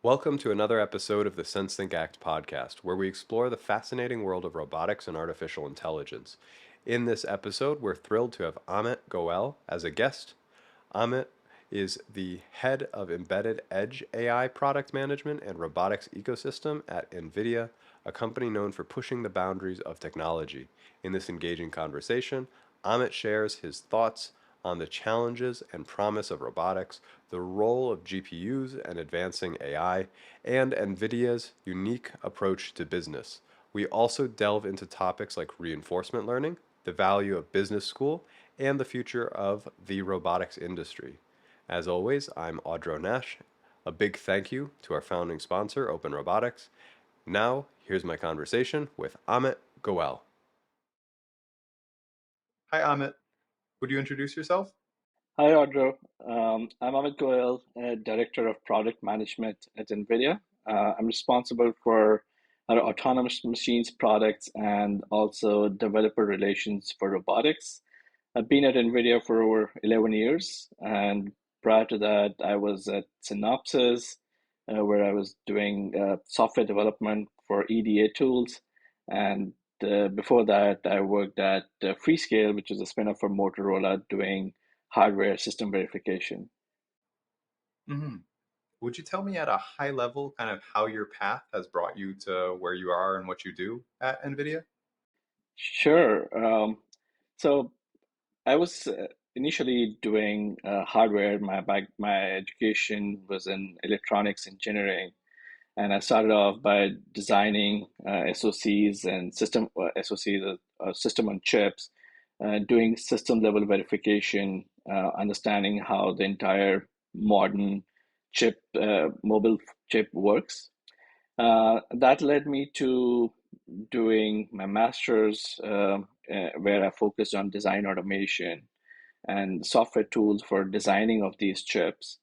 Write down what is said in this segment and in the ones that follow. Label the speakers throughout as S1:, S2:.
S1: Welcome to another episode of the Sense Think Act podcast, where we explore the fascinating world of robotics and artificial intelligence. In this episode, we're thrilled to have Amit Goel as a guest. Amit is the head of embedded edge AI product management and robotics ecosystem at Nvidia, a company known for pushing the boundaries of technology. In this engaging conversation, Amit shares his thoughts on the challenges and promise of robotics, the role of GPUs and advancing AI, and NVIDIA's unique approach to business. We also delve into topics like reinforcement learning, the value of business school, and the future of the robotics industry. As always, I'm Audro Nash. A big thank you to our founding sponsor, Open Robotics. Now, here's my conversation with Amit Goel. Hi, Amit. Would you introduce yourself?
S2: Hi, Audra. I'm Amit Goel, Director of Product Management at NVIDIA. I'm responsible for our autonomous machines products and also developer relations for robotics. I've been at NVIDIA for over 11 years, and prior to that, I was at Synopsys, where I was doing software development for EDA tools. And before that, I worked at Freescale, which is a spin-off from Motorola, doing hardware system verification.
S1: hmm Would you tell me at a high level kind of how your path has brought you to where you are and what you do at NVIDIA?
S2: Sure. So I was initially doing hardware. My education was in electronics engineering, and I started off by designing SoCs and SoCs, system on chips, doing system level verification, understanding how the entire modern mobile chip works. That led me to doing my master's, where I focused on design automation and software tools for designing of these chips,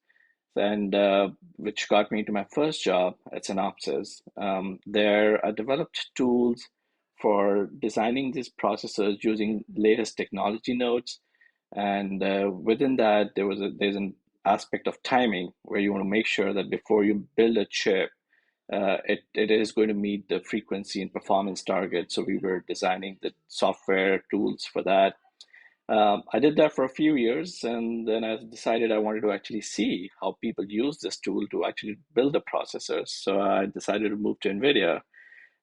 S2: and which got me to my first job at Synopsys. There, I developed tools for designing these processors using latest technology nodes, and within that, there's an aspect of timing where you want to make sure that before you build a chip, it is going to meet the frequency and performance targets. So we were designing the software tools for that. I did that for a few years, and then I decided I wanted to actually see how people use this tool to actually build the processors. So I decided to move to NVIDIA.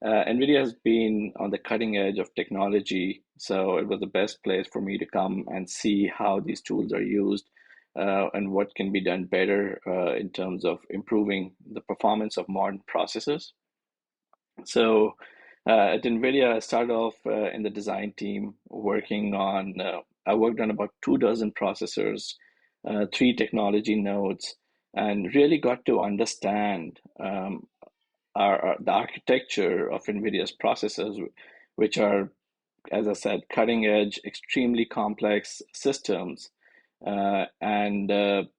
S2: NVIDIA has been on the cutting edge of technology, so it was the best place for me to come and see how these tools are used, and what can be done better in terms of improving the performance of modern processors. So at NVIDIA, I started off in the design team I worked on about 2 dozen processors, three technology nodes, and really got to understand the architecture of NVIDIA's processors, which are, as I said, cutting edge, extremely complex systems. And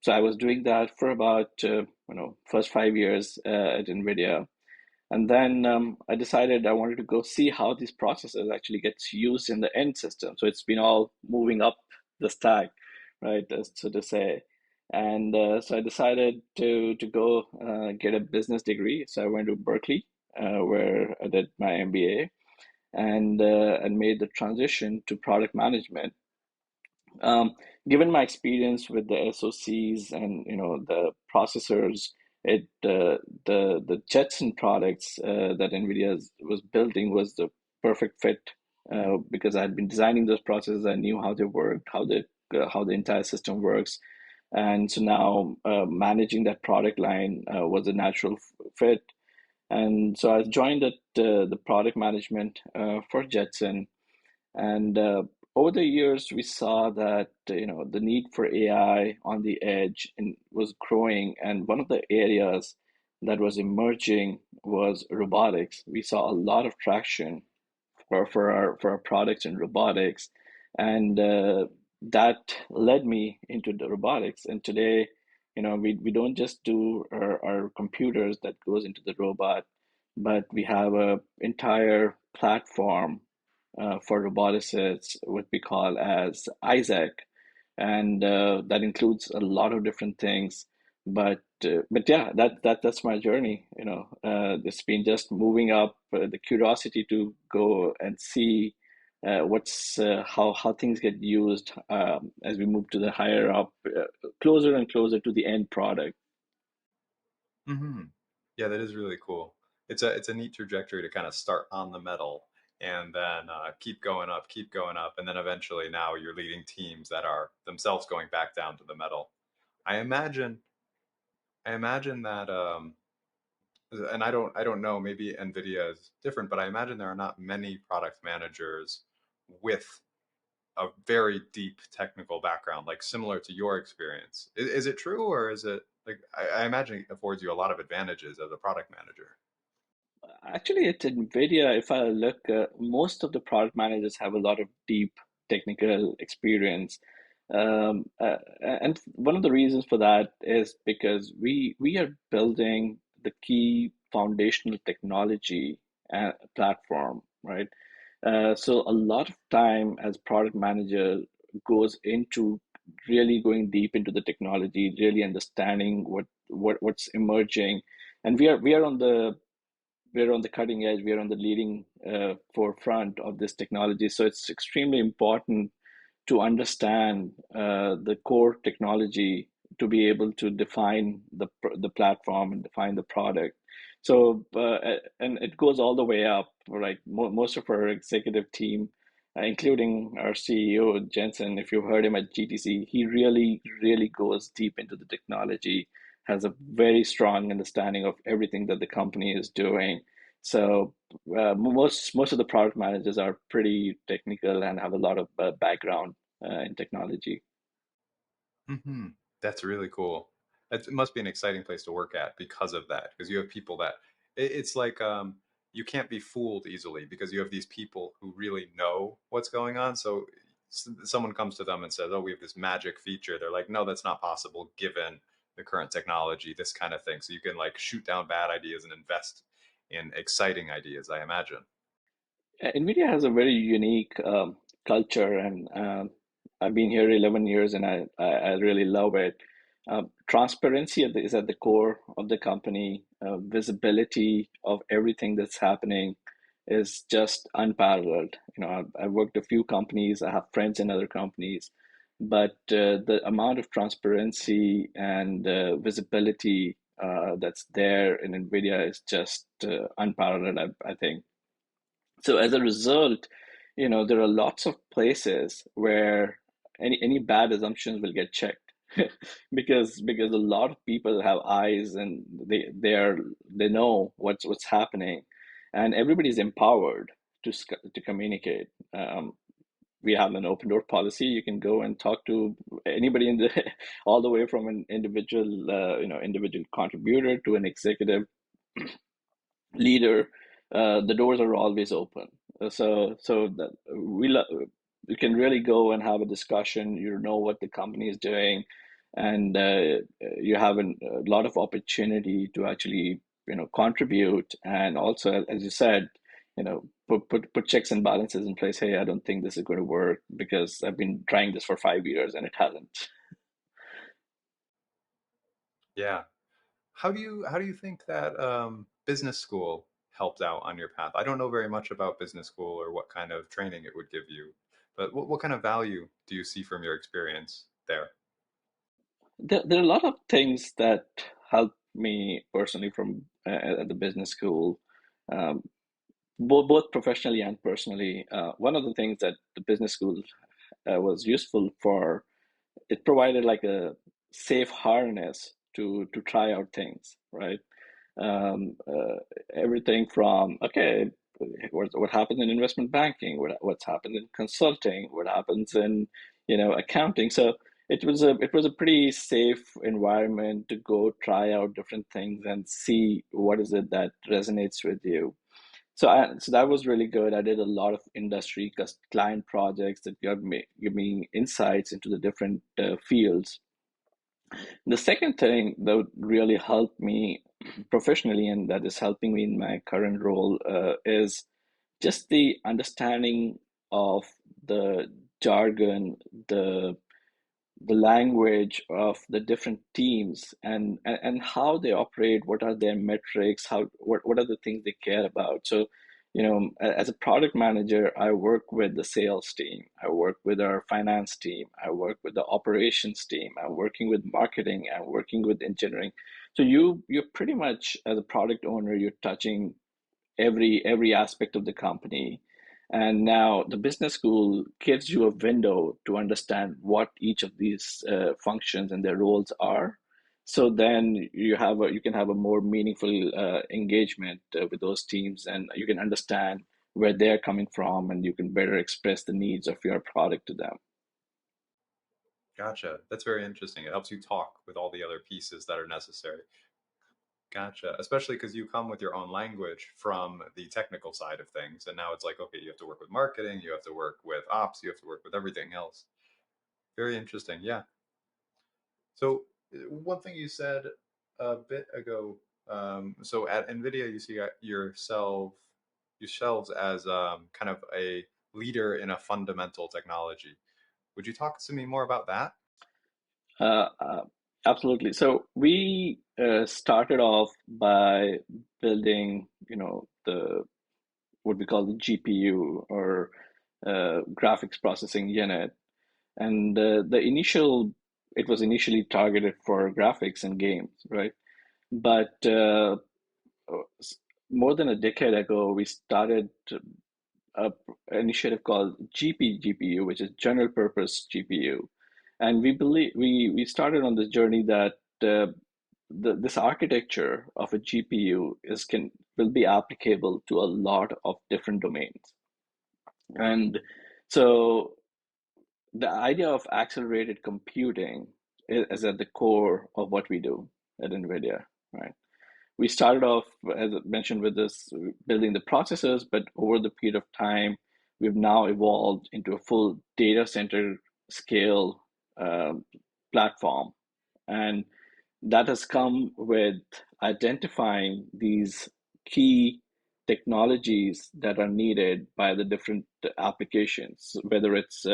S2: so I was doing that for about first 5 years at NVIDIA. And then I decided I wanted to go see how these processes actually gets used in the end system. So it's been all moving up the stack, right, so to say. And so I decided to go get a business degree. So I went to Berkeley, where I did my MBA, and made the transition to product management. Um, Given my experience with the SoCs and the processors, the Jetson products that was building was the perfect fit, because I had been designing those processors. I knew how they worked, how the entire system works, and so now managing that product line was a natural fit. And so I joined the product management for Jetson, and over the years, we saw that the need for AI on the edge was growing, and one of the areas that was emerging was robotics. We saw a lot of traction for our products in robotics, and that led me into the robotics. And today, we don't just do our computers that goes into the robot, but we have a entire platform for roboticists, what we call as Isaac, and that includes a lot of different things, But yeah, that's my journey. It's been just moving up, the curiosity to go and see what's how things get used as we move to the higher up, closer and closer to the end product.
S3: Hmm. Yeah, that is really cool. It's a neat trajectory to kind of start on the metal and then keep going up, and then eventually now you're leading teams that are themselves going back down to the metal. I imagine I imagine that and I don't know, maybe Nvidia is different, but I imagine there are not many product managers with a very deep technical background, like similar to your experience. Is it true, or is it like I imagine it affords you a lot of advantages as a product manager?
S2: Actually, at NVIDIA, if I look, most of the product managers have a lot of deep technical experience. And one of the reasons for that is because we are building the key foundational technology platform, right? So a lot of time as product manager goes into really going deep into the technology, really understanding what's emerging, and we're on the cutting edge, we're on the leading forefront of this technology. So it's extremely important to understand the core technology to be able to define the platform and define the product. So and it goes all the way up. Like most of our executive team, including our CEO Jensen, if you've heard him at GTC, he really goes deep into the technology, has a very strong understanding of everything that the company is doing. So most of the product managers are pretty technical and have a lot of background in technology.
S3: Hmm. That's really cool. It must be an exciting place to work at because of that, because you have people that it's like you can't be fooled easily because you have these people who really know what's going on. So someone comes to them and says, "Oh, we have this magic feature." They're like, "No, that's not possible given the current technology, this kind of thing." So you can like shoot down bad ideas and invest in exciting ideas, I imagine.
S2: NVIDIA has a very unique culture, and I've been here 11 years, and I really love it. Transparency is at the core of the company. Visibility of everything that's happening is just unparalleled. I've worked a few companies. I have friends in other companies, but the amount of transparency and visibility that's there in NVIDIA is just unparalleled, I think. So as a result, there are lots of places where any bad assumptions will get checked because a lot of people have eyes, and they know what's happening, and everybody's empowered to communicate. We have an open door policy. You can go and talk to anybody in the all the way from an individual contributor to an executive leader. The doors are always open. So that you can really go and have a discussion. You know what the company is doing, and you have a lot of opportunity to actually contribute, and also, as you said, put checks and balances in place. Hey, I don't think this is going to work because I've been trying this for 5 years and it hasn't.
S3: Yeah. How do you think that business school helped out on your path? I don't know very much about business school or what kind of training it would give you, but what kind of value do you see from your experience there?
S2: There are a lot of things that helped me personally from at the business school, um, both professionally and personally. One of the things that the business school was useful for, it provided like a safe harness to try out things, right? um, uh, Everything from, okay, what happens in investment banking, what's happened in consulting, what happens in accounting. So it was a pretty safe environment to go try out different things and see what is it that resonates with you. So that was really good. I did a lot of industry client projects that give me insights into the different fields. The second thing that would really help me professionally, and that is helping me in my current role, is just the understanding of the jargon, the the language of the different teams and how they operate, what are their metrics, what are the things they care about. So, as a product manager, I work with the sales team, I work with our finance team, I work with the operations team, I'm working with marketing, I'm working with engineering. So you're pretty much, as a product owner, you're touching every aspect of the company. And now the business school gives you a window to understand what each of these functions and their roles are. So then you can have a more meaningful engagement with those teams, and you can understand where they're coming from, and you can better express the needs of your product to them.
S3: Gotcha. That's very interesting. It helps you talk with all the other pieces that are necessary. Gotcha. Especially because you come with your own language from the technical side of things. And now it's like, okay, you have to work with marketing, you have to work with ops, you have to work with everything else. Very interesting. Yeah. So, one thing you said a bit ago, so at Nvidia, you see yourselves as kind of a leader in a fundamental technology. Would you talk to me more about that?
S2: Uh, uh, Absolutely. So we started off by building, the what we call the GPU, or graphics processing unit. And it was initially targeted for graphics and games, right? But s- more than a decade ago, we started a initiative called GPU, which is General Purpose GPU. And we started on this journey that this architecture of a GPU will be applicable to a lot of different domains. And so the idea of accelerated computing is at the core of what we do at NVIDIA, right? We started off, as I mentioned, with this building the processors, but over the period of time, we've now evolved into a full data center scale um, platform. And that has come with identifying these key technologies that are needed by the different applications, whether it's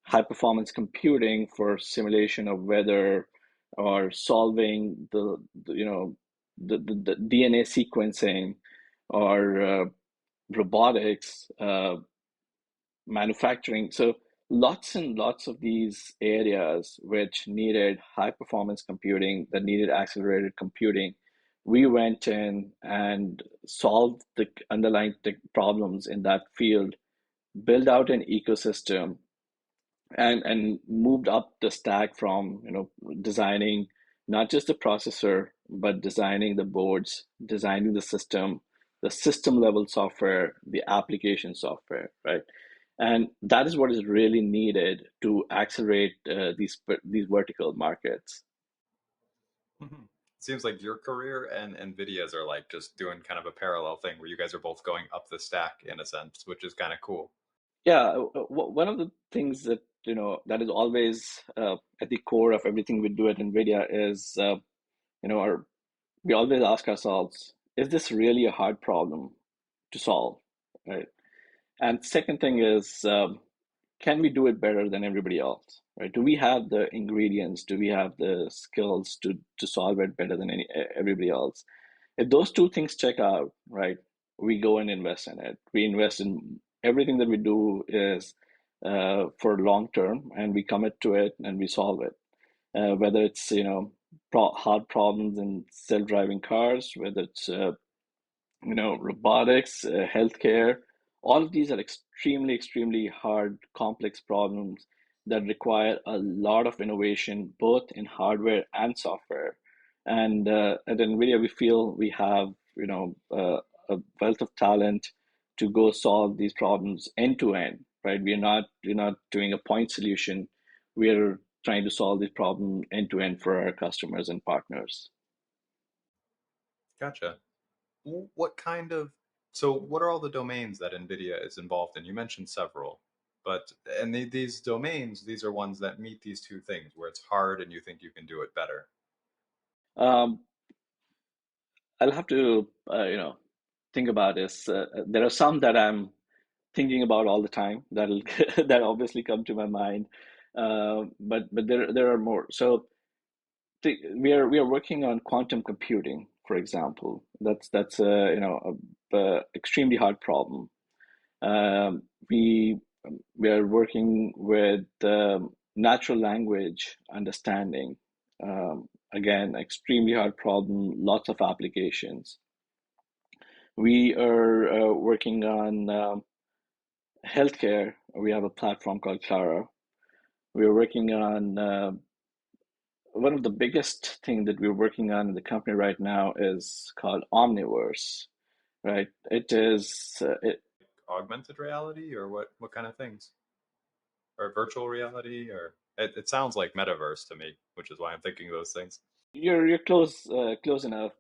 S2: high performance computing for simulation of weather, or solving the DNA sequencing, or robotics, manufacturing. So lots and lots of these areas which needed high performance computing, that needed accelerated computing. We went in and solved the underlying tech problems in that field, build out an ecosystem, and moved up the stack from designing not just the processor, but designing the boards, designing the system level software, the application software, right? And that is what is really needed to accelerate these vertical markets.
S3: Mhm. Seems like your career and Nvidia's are like just doing kind of a parallel thing where you guys are both going up the stack in a sense, which is kind of cool.
S2: Yeah, one of the things that that is always at the core of everything we do at NVIDIA is our we always ask ourselves, is this really a hard problem to solve, right? And second thing is, can we do it better than everybody else, right? Do we have the ingredients? Do we have the skills to solve it better than everybody else? If those two things check out, right, we go and invest in it. We invest in everything that we do is for long term, and we commit to it and we solve it. Whether it's hard problems in self-driving cars, whether it's robotics, healthcare, all of these are extremely hard, complex problems that require a lot of innovation, both in hardware and software. And at NVIDIA, we feel we have, a wealth of talent to go solve these problems end to end, right? We're not doing a point solution. We're trying to solve this problem end to end for our customers and partners.
S3: Gotcha. What kind of, so what are all the domains that NVIDIA is involved in? You mentioned several, but, and these domains, these are ones that meet these two things where it's hard and you think you can do it better.
S2: Um, I'll have to, think about this. There are some that I'm thinking about all the time that'll that obviously come to my mind. But there are more. So we are working on quantum computing, for example. That's a extremely hard problem. Um, we we are working with natural language understanding. Again, extremely hard problem, lots of applications. We are working on healthcare. We have a platform called Clara. We are working on one of the biggest thing that we're working on in the company right now is called Omniverse, right? It is
S3: Augmented reality, or what kind of things? Or virtual reality, or it sounds like metaverse to me, which is why I'm thinking those things.
S2: you're close enough.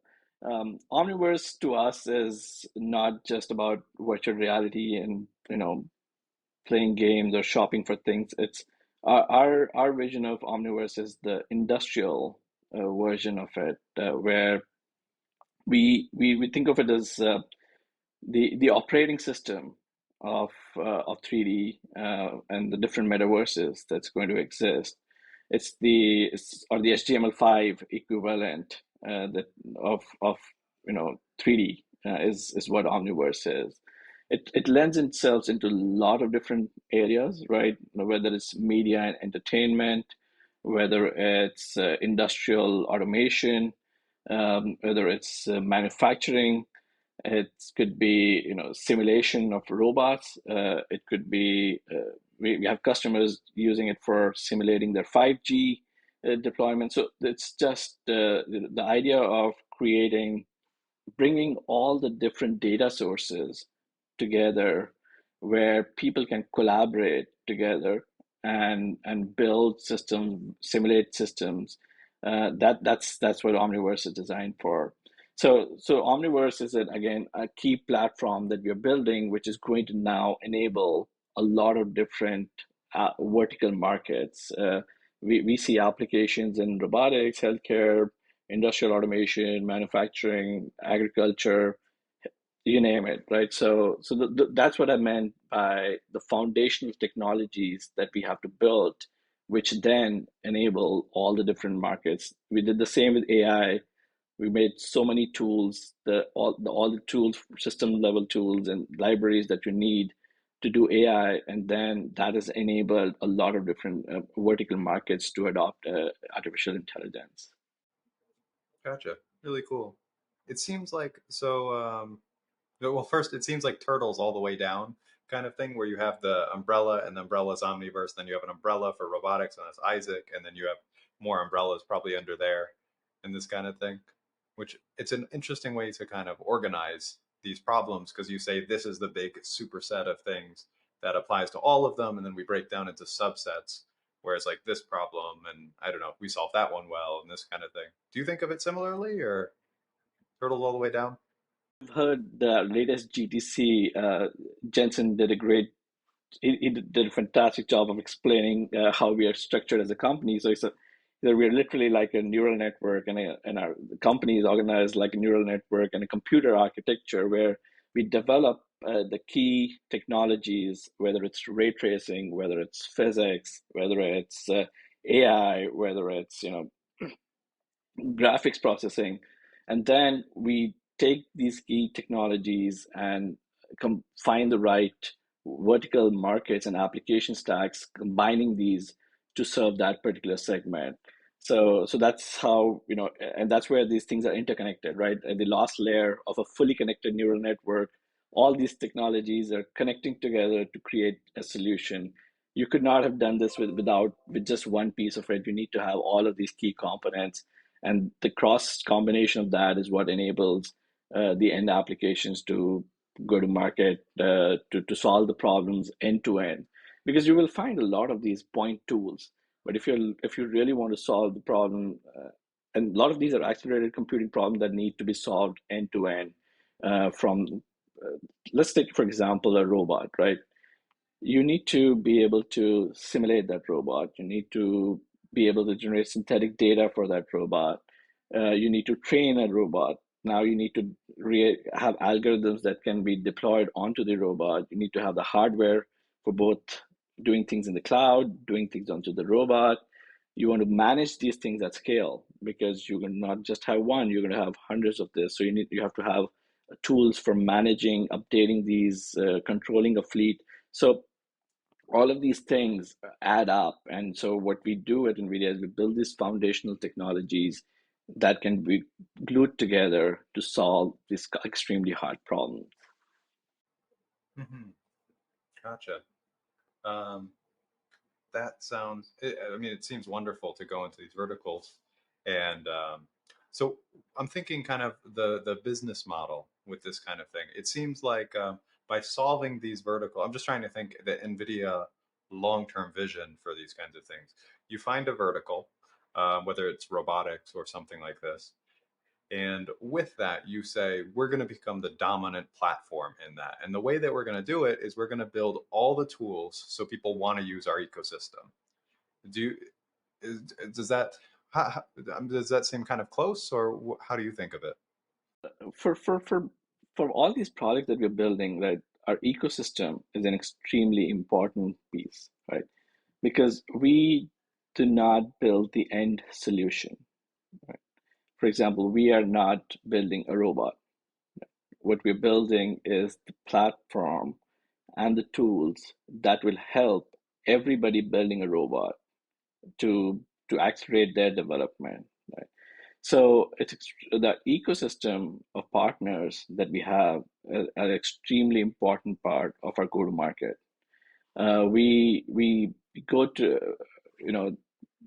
S2: Omniverse to us is not just about virtual reality and playing games or shopping for things. It's our vision of Omniverse is the industrial version of it, where we think of it as the operating system of 3D and the different metaverses that's going to exist. Or the HTML5 equivalent that of 3D is what Omniverse is. It lends itself into a lot of different areas, right? Whether it's media and entertainment, whether it's industrial automation, whether it's manufacturing. It could be, simulation of robots. It could be we have customers using it for simulating their 5G deployment. So it's just the idea of bringing all the different data sources together where people can collaborate together and build systems, simulate systems. That's what Omniverse is designed for. So Omniverse is again a key platform that we're building, which is going to now enable a lot of different vertical markets. We see applications in robotics, healthcare, industrial automation, manufacturing, agriculture, you name it, right? So that's what I meant by the foundational technologies that we have to build, which then enable all the different markets. We did the same with AI. We made so many tools, all the tools, system level tools and libraries that you need to do AI, and then that has enabled a lot of different vertical markets to adopt artificial intelligence.
S3: Gotcha. Really cool. It seems like so. Well, first, it seems like turtles all the way down kind of thing, where you have the umbrella and the umbrella's Omniverse, then you have an umbrella for robotics, and that's Isaac, and then you have more umbrellas probably under there, and this kind of thing. Which it's an interesting way to kind of organize these problems because you say this is the big superset of things that applies to all of them, and then we break down into subsets. Whereas like this problem, and I don't know, we solved that one well, and this kind of thing. Do you think of it similarly, or turtles all the way down?
S2: I've heard the latest GTC. Jensen did a great he did a fantastic job of explaining how we are structured as a company. So we're literally like a neural network, and our company is organized like a neural network and a computer architecture where we develop the key technologies, whether it's ray tracing, whether it's physics, whether it's AI, whether it's graphics processing. And then we take these key technologies and find the right vertical markets and application stacks, combining these to serve that particular segment. So that's how, and that's where these things are interconnected, right? At the last layer of a fully connected neural network, all these technologies are connecting together to create a solution. You could not have done this with just one piece of it. You need to have all of these key components, and the cross combination of that is what enables the end applications to go to market to solve the problems end to end. Because you will find a lot of these point tools, but if you really want to solve the problem, and a lot of these are accelerated computing problems that need to be solved end to end. From let's take for example a robot, right? You need to be able to simulate that robot. You need to be able to generate synthetic data for that robot. You need to train a robot. Now you need to have algorithms that can be deployed onto the robot. You need to have the hardware for both doing things in the cloud, doing things onto the robot. You want to manage these things at scale because you're going to not just have one, you're going to have hundreds of this. So you have to have tools for managing, updating these, controlling a fleet. So all of these things add up. And so what we do at NVIDIA is we build these foundational technologies that can be glued together to solve these extremely hard problems.
S3: Hmm. Gotcha. Um, that sounds, I mean, it seems wonderful to go into these verticals. And so I'm thinking kind of the business model with this kind of thing. It seems like by solving these vertical, I'm just trying to think the NVIDIA long-term vision for these kinds of things. You find a vertical, whether it's robotics or something like this. And with that, you say, we're going to become the dominant platform in that. And the way that we're going to do it is we're going to build all the tools so people want to use our ecosystem. Do you, is, does that, does that seem kind of close, or how do you think of it?
S2: For for for for all these products that we're building, right, our ecosystem is an extremely important piece, right? Because we do not build the end solution, right? For example, we are not building a robot. What we're building is the platform and the tools that will help everybody building a robot to accelerate their development, right? So it's the ecosystem of partners that we have are an extremely important part of our go-to-market. We go to, you know,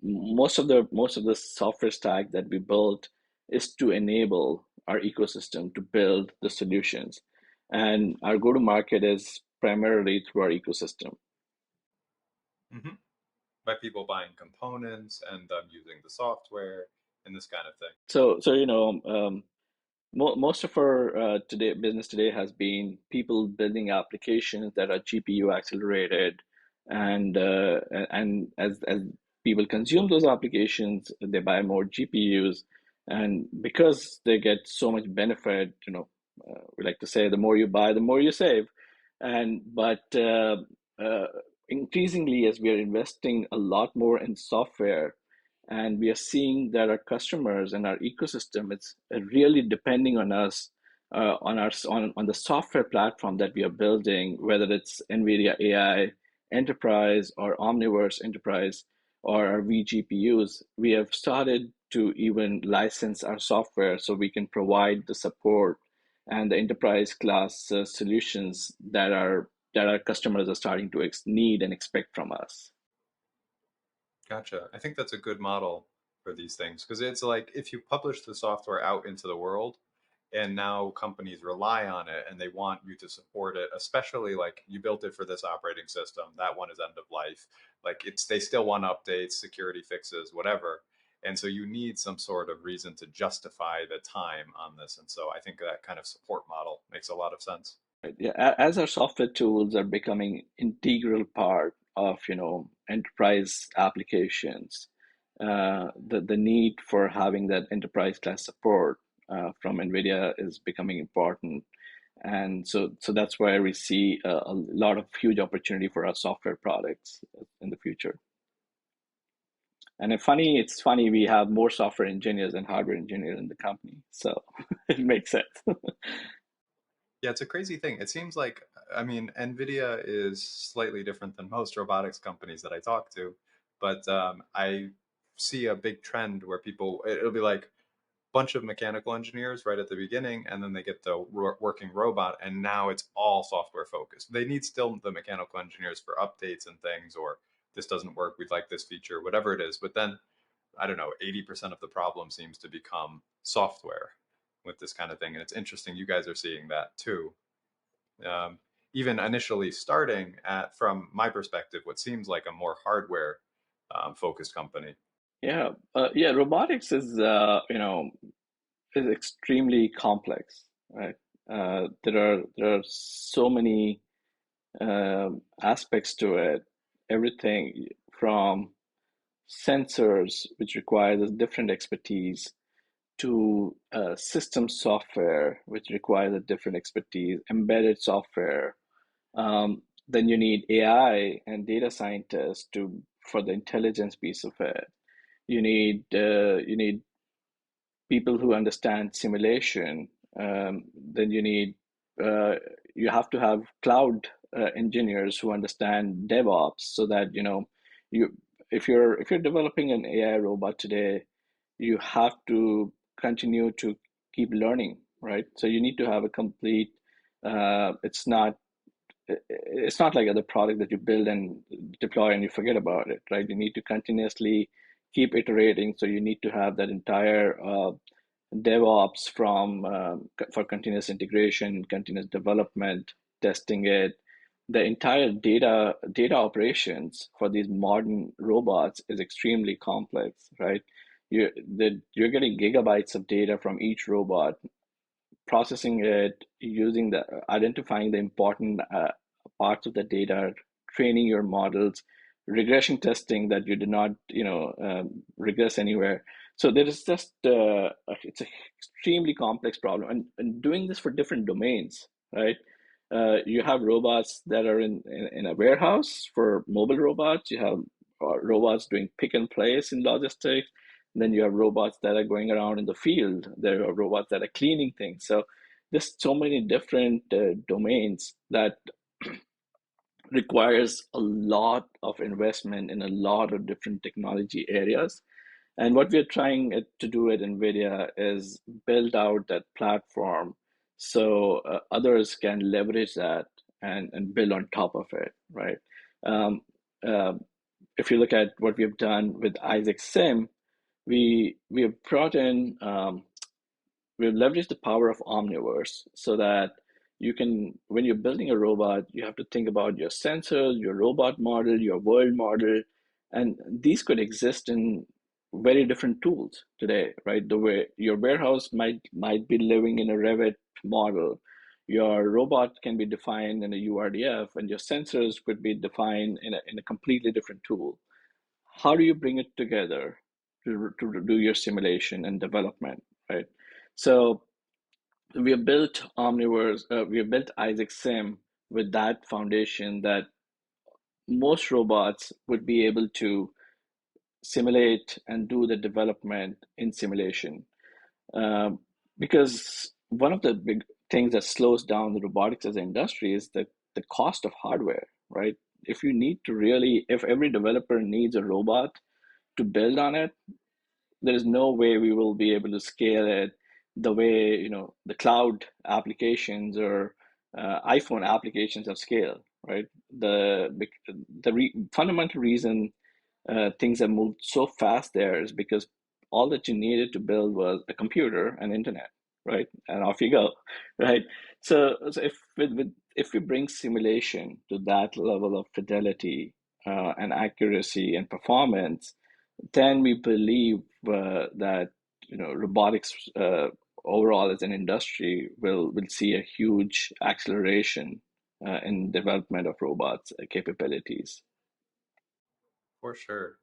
S2: most of the software stack that we built is to enable our ecosystem to build the solutions, and our go-to-market is primarily through our ecosystem.
S3: Hmm. By people buying components and using the software and this kind of thing.
S2: So most of our business today has been people building applications that are GPU accelerated, and as people consume those applications, they buy more GPUs, and because they get so much benefit, we like to say the more you buy, the more you save, and but uh, increasingly as we are investing a lot more in software, and we are seeing that our customers and our ecosystem is really depending on us, on the software platform that we are building, whether it's NVIDIA AI Enterprise or Omniverse Enterprise or our vGPUs. We have started to even license our software so we can provide the support and the enterprise class solutions that our customers are starting to need and expect from us.
S3: Gotcha. I think that's a good model for these things because it's like if you publish the software out into the world and now companies rely on it and they want you to support it, especially like you built it for this operating system, that one is end of life. Like it's they still want updates, security fixes, whatever. And so you need some sort of reason to justify the time on this. And so I think that kind of support model makes a lot of sense.
S2: Right. Yeah, as our software tools are becoming integral part of, enterprise applications, the need for having that enterprise class support from NVIDIA is becoming important, and so that's where we see a lot of huge opportunity for our software products in the future. And it's funny we have more software engineers and hardware engineers in the company, so it makes sense.
S3: Yeah, it's a crazy thing. It seems like, I mean, Nvidia is slightly different than most robotics companies that I talk to, but I see a big trend where people, it'll be like a bunch of mechanical engineers right at the beginning, and then they get the working robot, and now it's all software focused. They need still the mechanical engineers for updates and things, or this doesn't work, we'd like this feature, whatever it is. But then I don't know, 80% of the problem seems to become software with this kind of thing. And it's interesting, you guys are seeing that too. Um, Even initially starting at, from my perspective, what seems like a more hardware focused company.
S2: Yeah, robotics is extremely complex, right? There are so many aspects to it. Everything from sensors, which requires a different expertise, to system software, which requires a different expertise, embedded software, um, then you need AI and data scientists to for the intelligence piece of it. You need people who understand simulation. Then uh, you have to have cloud engineers who understand DevOps, so that you if you're developing an AI robot today, you have to continue to keep learning, right? So you need to have a complete. It's not like other product that you build and deploy and you forget about it, right? You need to continuously keep iterating. So you need to have that entire DevOps for continuous integration, continuous development, testing it. The entire data operations for these modern robots is extremely complex, right? You're getting gigabytes of data from each robot, processing it, identifying the important parts of the data, training your models, regression testing that you do not, regress anywhere. So there is just it's an extremely complex problem, and doing this for different domains, right? You have robots that are in a warehouse for mobile robots. You have robots doing pick and place in logistics. Then you have robots that are going around in the field. There are robots that are cleaning things. So there's so many different domains that requires a lot of investment in a lot of different technology areas. And what we're trying to do at NVIDIA is build out that platform so others can leverage that and build on top of it, right? Um, uh, if you look at what we've done with Isaac Sim, we have brought in we've leveraged the power of Omniverse so that you can, when you're building a robot, you have to think about your sensors, your robot model, your world model, and these could exist in very different tools today, right? The way your warehouse might be living in a Revit model, your robot can be defined in a URDF, and your sensors could be defined in a completely different tool. How do you bring it together to do your simulation and development, right? So we have built Omniverse, we have built Isaac Sim with that foundation that most robots would be able to simulate and do the development in simulation. Um, because one of the big things that slows down the robotics as an industry is the cost of hardware, right? If every developer needs a robot to build on it, there's no way we will be able to scale it the way the cloud applications or iPhone applications have scaled, right? Fundamental reason things have moved so fast there is because all that you needed to build was a computer and internet, right? And off you go, right? So if we bring simulation to that level of fidelity and accuracy and performance, then we believe that robotics overall as an industry will see a huge acceleration in development of robots capabilities.
S3: For sure.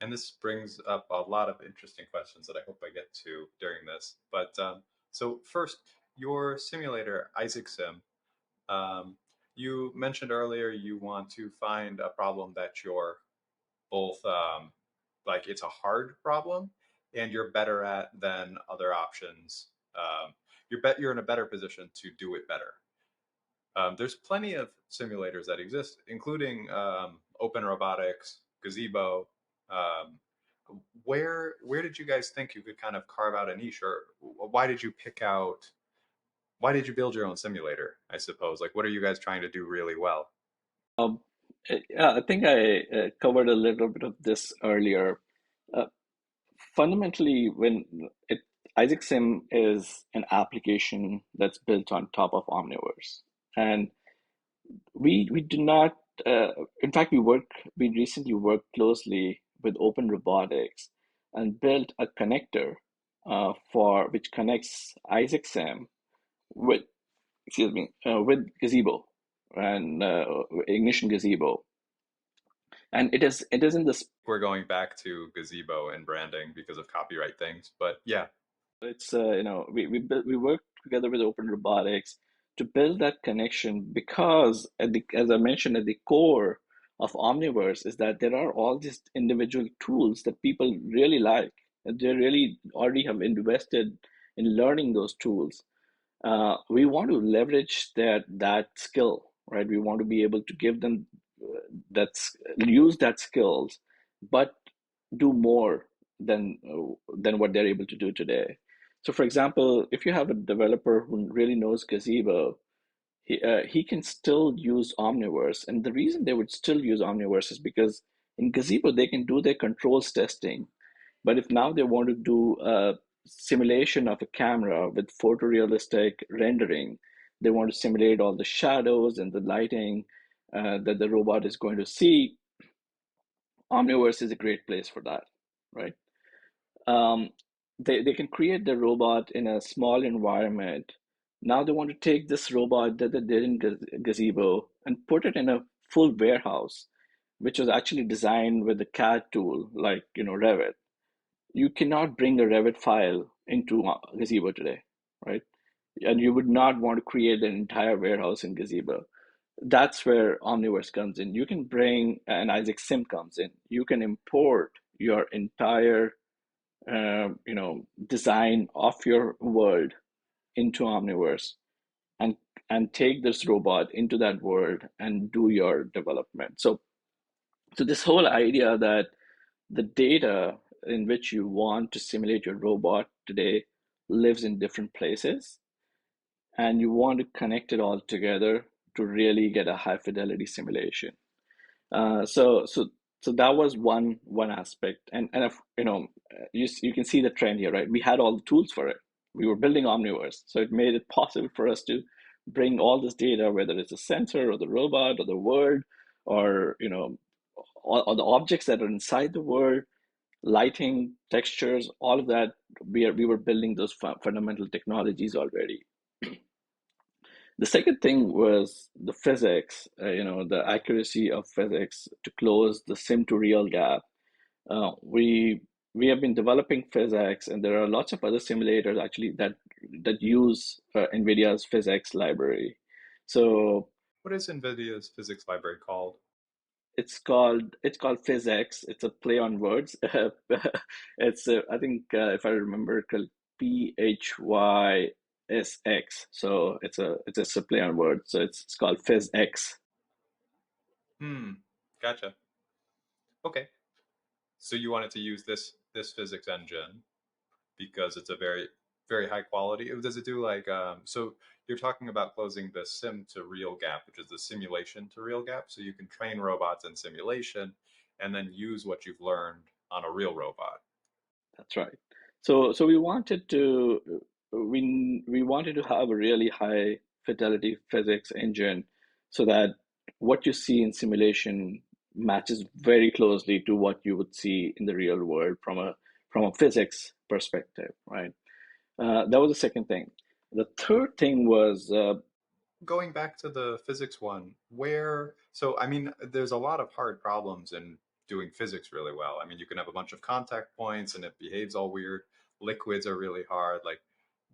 S3: And this brings up a lot of interesting questions that I hope I get to during this. But so first, your simulator, Isaac Sim, um, you mentioned earlier you want to find a problem that you're both like it's a hard problem and you're better at than other options. You're in a better position to do it better. There's plenty of simulators that exist, including Open Robotics, Gazebo. Um, where did you guys think you could kind of carve out a niche, or why did you pick out? Why did you build your own simulator? I suppose. Like, what are you guys trying to do really well?
S2: Um, yeah, I think I covered a little bit of this earlier. Uh, Fundamentally, it Isaac Sim is an application that's built on top of Omniverse, and we do not. In fact, we recently worked closely with Open Robotics and built a connector for which connects Isaac Sim with with Gazebo and Ignition Gazebo, and it is in this.
S3: We're going back to Gazebo and branding because of copyright things, but yeah,
S2: It's we work together with Open Robotics to build that connection, because as I mentioned, at the core of Omniverse is that there are all these individual tools that people really like, and they really already have invested in learning those tools. We want to leverage that skill, right? We want to be able to give them use that skills, but do more than what they're able to do today. So, for example, if you have a developer who really knows Gazebo, he can still use Omniverse, and the reason they would still use Omniverse is because in Gazebo they can do their controls testing, but if now they want to do a simulation of a camera with photorealistic rendering, they want to simulate all the shadows and the lighting that the robot is going to see, Omniverse is a great place for that, right? Um, they can create the robot in a small environment. Now they want to take this robot that they did in Gazebo and put it in a full warehouse, which was actually designed with the CAD tool, like Revit. You cannot bring a Revit file into Gazebo today, right? And you would not want to create an entire warehouse in Gazebo. That's where Omniverse comes in. You can bring, and Isaac Sim comes in. You can import your entire, design of your world into Omniverse, and take this robot into that world and do your development. So this whole idea that the data in which you want to simulate your robot today lives in different places, and you want to connect it all together to really get a high fidelity simulation. So that was one aspect, and if, you can see the trend here, right? We had all the tools for it. We were building Omniverse, so it made it possible for us to bring all this data, whether it's a sensor or the robot or the world, or all the objects that are inside the world, lighting, textures, all of that. We were building those fundamental technologies already. The second thing was the physics, the accuracy of physics to close the sim to real gap. We have been developing physics, and there are lots of other simulators actually that use NVIDIA's physics library. So
S3: What is Nvidia's physics library called?
S2: it's called physics. It's a play on words. It's I think if I remember correctly, PHYSX. So it's a play on words. So it's called PhysX.
S3: Hmm, gotcha. Okay. So you wanted to use this physics engine because it's a very high quality. Does it do like so you're talking about closing the sim to real gap, which is the simulation to real gap, so you can train robots in simulation and then use what you've learned on a real robot.
S2: That's right. So we wanted to have a really high fidelity physics engine, so that what you see in simulation matches very closely to what you would see in the real world from a physics perspective, right? That was the second thing. The third thing was
S3: Going back to the physics one, where, so I mean, there's a lot of hard problems in doing physics really well. I mean, you can have a bunch of contact points and it behaves all weird. Liquids are really hard, like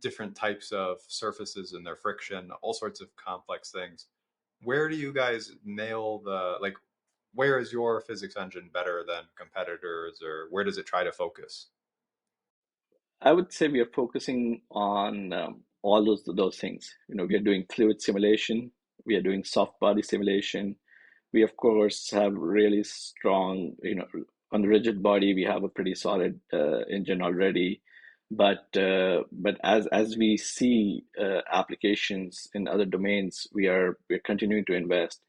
S3: different types of surfaces and their friction, all sorts of complex things. Where do you guys nail like, where is your physics engine better than competitors, or where does it try to focus?
S2: I would say we are focusing on all those things. We are doing fluid simulation, we are doing soft body simulation. We of course have really strong, on the rigid body we have a pretty solid engine already. But as we see applications in other domains, we're continuing to invest.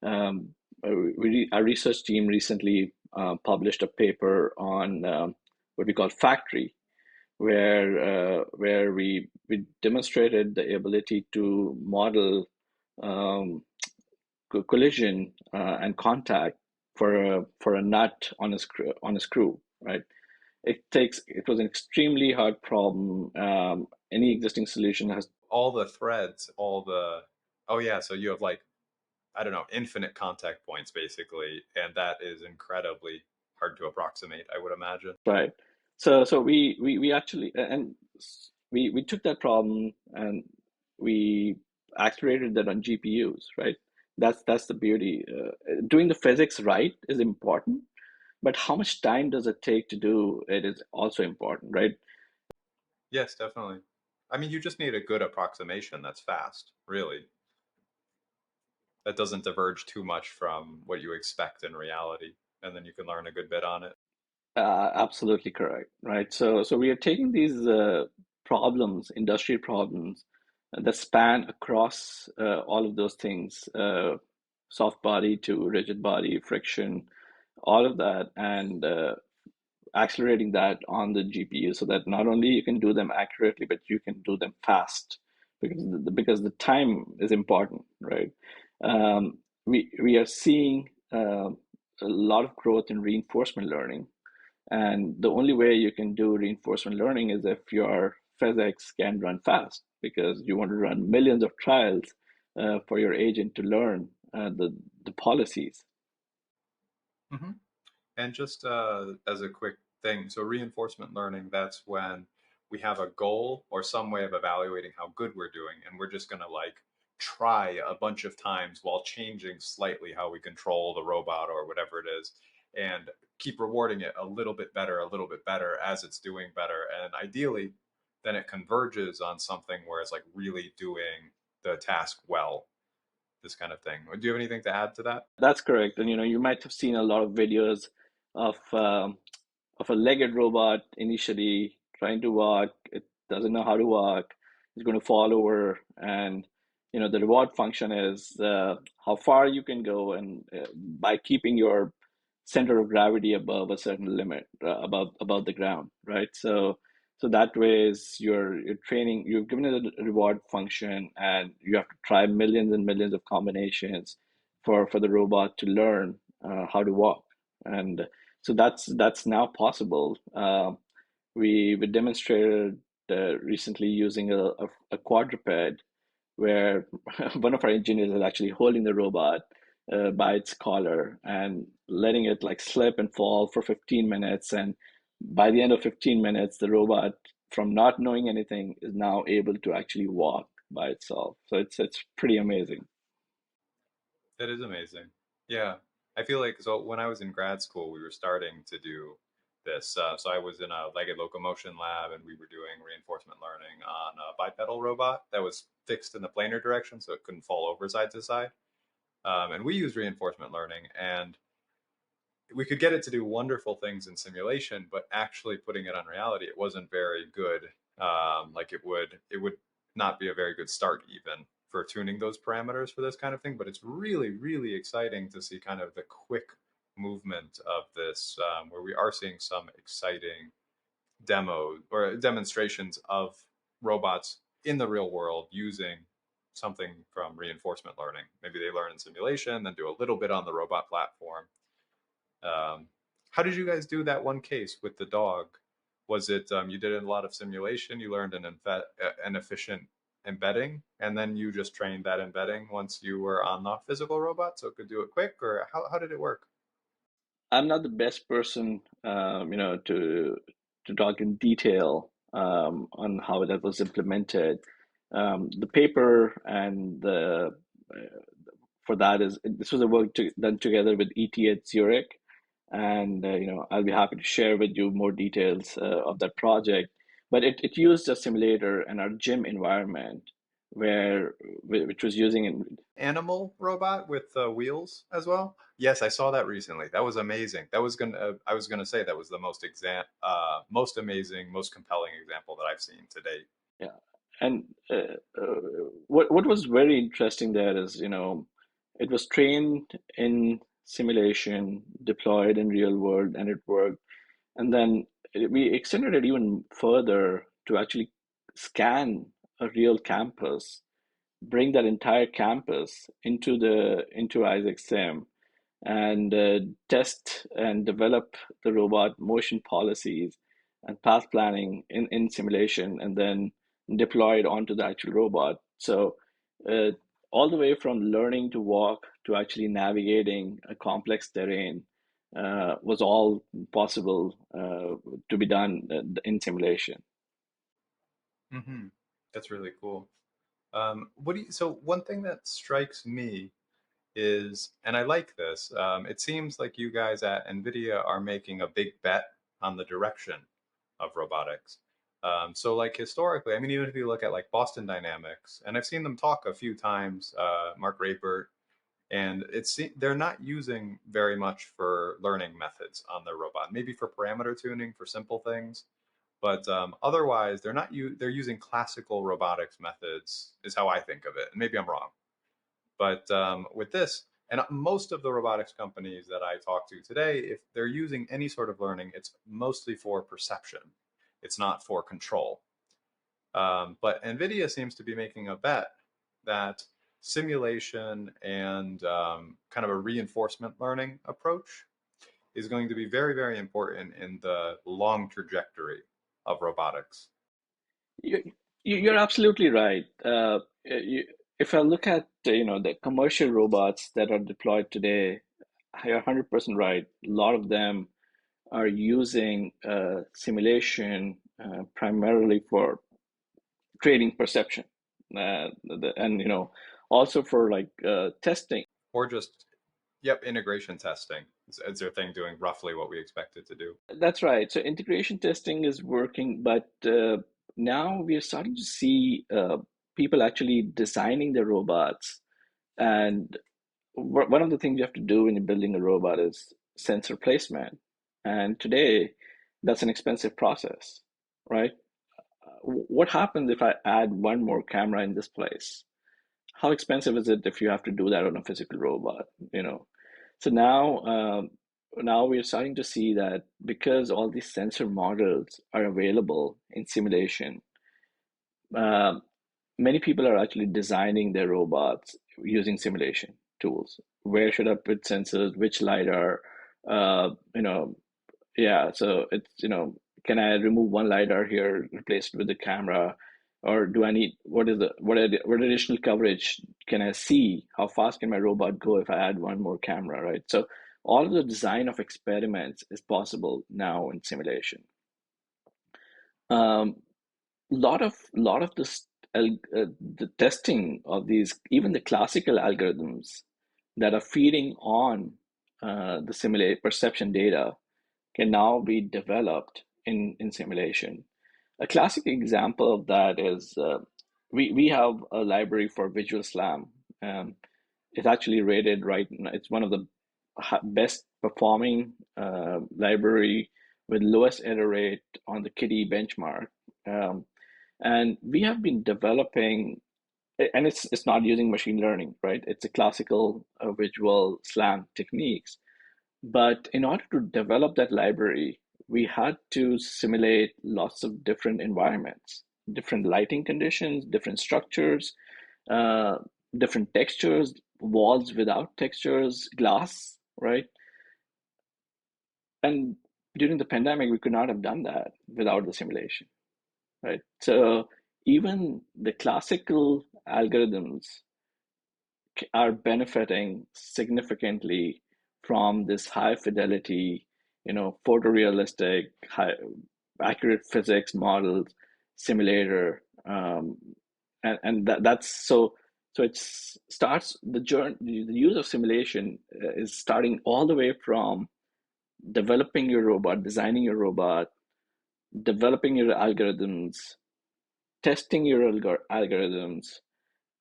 S2: Um, our research team recently published a paper on what we call factory, where we demonstrated the ability to model um, collision and contact for a nut on a screw, right? It was an extremely hard problem. Any existing solution has
S3: All the threads, all the, oh yeah, so you have like, I don't know, infinite contact points basically, and that is incredibly hard to approximate, I would imagine.
S2: right. So we actually, and we took that problem, and we accelerated that on GPUs, right? That's the beauty. Doing the physics right is important, but how much time does it take to do it is also important, right?
S3: Yes, definitely. I mean, you just need a good approximation that's fast, really. That doesn't diverge too much from what you expect in reality, and then you can learn a good bit on it.
S2: Absolutely correct, right? So we are taking these problems, industry problems that span across all of those things, soft body to rigid body, friction, all of that, and accelerating that on the GPU so that not only you can do them accurately, but you can do them fast because the time is important, right? We are seeing a lot of growth in reinforcement learning, and the only way you can do reinforcement learning is if your physics can run fast because you want to run millions of trials for your agent to learn the policies.
S3: Hmm. And just as a quick thing, so reinforcement learning, that's when we have a goal or some way of evaluating how good we're doing, and we're just going to like try a bunch of times while changing slightly how we control the robot or whatever it is, and keep rewarding it a little bit better as it's doing better. And ideally, then it converges on something where it's like really doing the task well, this kind of thing. Do you have anything to add to that?
S2: That's correct. And you might have seen a lot of videos of of a legged robot initially trying to walk. It doesn't know how to walk. It's going to fall over, and the reward function is how far you can go, and by keeping your center of gravity above a certain limit, above the ground, right? So that way is you're training. You've given it a reward function, and you have to try millions and millions of combinations for the robot to learn how to walk. And so that's now possible. We demonstrated recently using a quadruped where one of our engineers is actually holding the robot by its collar and letting it like slip and fall for 15 minutes. And by the end of 15 minutes, the robot, from not knowing anything, is now able to actually walk by itself. So it's pretty amazing.
S3: That is amazing. Yeah. I feel like so when I was in grad school, we were starting to do this. So I was in a legged locomotion lab and we were doing reinforcement learning on a bipedal robot that was fixed in the planar direction so it couldn't fall over side to side. And we used reinforcement learning and we could get it to do wonderful things in simulation, but actually putting it on reality, it wasn't very good. Like it would not be a very good start even for tuning those parameters for this kind of thing. But it's really, really exciting to see kind of the quick movement of this, where we are seeing some exciting demos or demonstrations of robots in the real world using something from reinforcement learning. Maybe they learn in simulation, then do a little bit on the robot platform. um, how did you guys do that one case with the dog? Was it you did a lot of simulation, you learned an efficient embedding, and then you just trained that embedding once you were on the physical robot so it could do it quick, or how did it work?
S2: I'm not the best person, to talk in detail on how that was implemented. The paper and the for that is this was a work done together with ET at Zurich, and I'll be happy to share with you more details of that project. But it used a simulator in our gym environment where which was using
S3: Animal robot with wheels as well. Yes, I saw that recently. That was amazing. That was gonna I was gonna say that was the most amazing, most compelling example that I've seen to date.
S2: Yeah, and what was very interesting there is, it was trained in simulation, deployed in real world, and it worked. And then we extended it even further to actually scan a real campus, bring that entire campus into Isaac Sim, and test and develop the robot motion policies and path planning in simulation, and then deploy it onto the actual robot. So uh, all the way from learning to walk to actually navigating a complex terrain was all possible to be done in simulation.
S3: Hmm. That's really cool. So one thing that strikes me is, and I like this, it seems like you guys at Nvidia are making a big bet on the direction of robotics. So like historically, I mean, even if you look at like Boston Dynamics, and I've seen them talk a few times, Mark Rapert, and they're not using very much for learning methods on their robot. Maybe for parameter tuning for simple things, but otherwise they're using classical robotics methods is how I think of it. And maybe I'm wrong, but with this, and most of the robotics companies that I talk to today, if they're using any sort of learning, it's mostly for perception. It's not for control. But NVIDIA seems to be making a bet that simulation and kind of a reinforcement learning approach is going to be very, very important in the long trajectory of robotics.
S2: You, you're absolutely right. If I look at the commercial robots that are deployed today, you're 100% right. A lot of them are using simulation primarily for trading perception, and also for like testing.
S3: Or just, yep, integration testing is their thing, doing roughly what we expect it to do.
S2: That's right. So integration testing is working, but now we are starting to see people actually designing the robots. And one of the things you have to do when you're building a robot is sensor placement. And today, that's an expensive process, right? What happens if I add one more camera in this place? How expensive is it if you have to do that on a physical robot? So now we're starting to see that because all these sensor models are available in simulation, um, many people are actually designing their robots using simulation tools. Where should I put sensors? Which lidar? Uh, you know, yeah, so can I remove one lidar here, replace it with the camera, or do I need what additional coverage can I see? How fast can my robot go if I add one more camera, right? So all of the design of experiments is possible now in simulation. Um, lot of the testing of these, even the classical algorithms that are feeding on the simulate perception data can now be developed in simulation. A classic example of that is we have a library for Visual Slam. Um, it's actually rated right. It's one of the best performing library with lowest error rate on the Kitty benchmark. Um, and we have been developing, and it's not using machine learning, right? It's a classical visual SLAM techniques, but in order to develop that library, we had to simulate lots of different environments, different lighting conditions, different structures, uh, different textures, walls without textures, glass, right? And during the pandemic, we could not have done that without the simulation, right? So even the classical algorithms are benefiting significantly from this high fidelity, photorealistic, high, accurate physics models, simulator, and that's so. So it starts the journey. The use of simulation is starting all the way from developing your robot, designing your robot, developing your algorithms, testing your algorithms,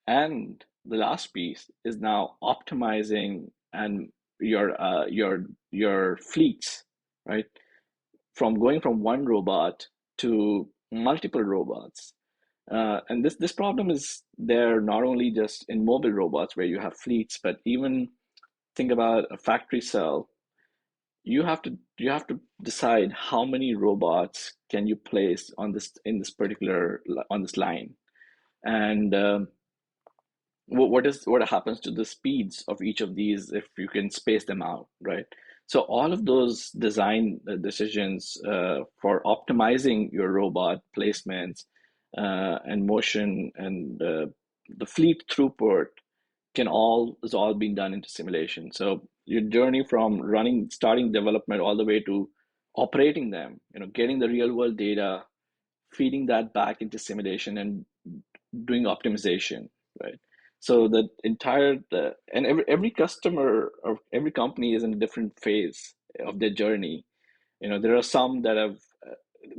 S2: and the last piece is now optimizing and your fleets, right? From going from one robot to multiple robots. And this problem is there not only just in mobile robots where you have fleets, but even think about a factory cell. You have to decide how many robots can you place on this line, and what happens to the speeds of each of these if you can space them out, right? So all of those design decisions for optimizing your robot placements and motion and the fleet throughput is all being done into simulation. So your journey from starting development all the way to operating them, getting the real world data, feeding that back into simulation and doing optimization, right? So the entire and every customer or every company is in a different phase of their journey. There are some that have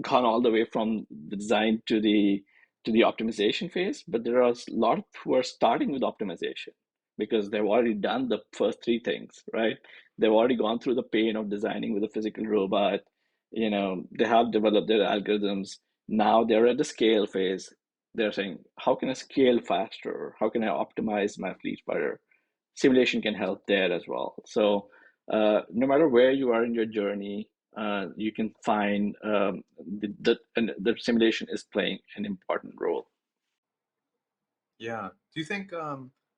S2: gone all the way from the design to the optimization phase, but there are a lot who are starting with optimization because they've already done the first three things, right? They've already gone through the pain of designing with a physical robot. They have developed their algorithms. Now they're at the scale phase. They're saying, how can I scale faster? How can I optimize my fleet better? Simulation can help there as well. So no matter where you are in your journey, you can find and the simulation is playing an important role.
S3: Yeah. Do you think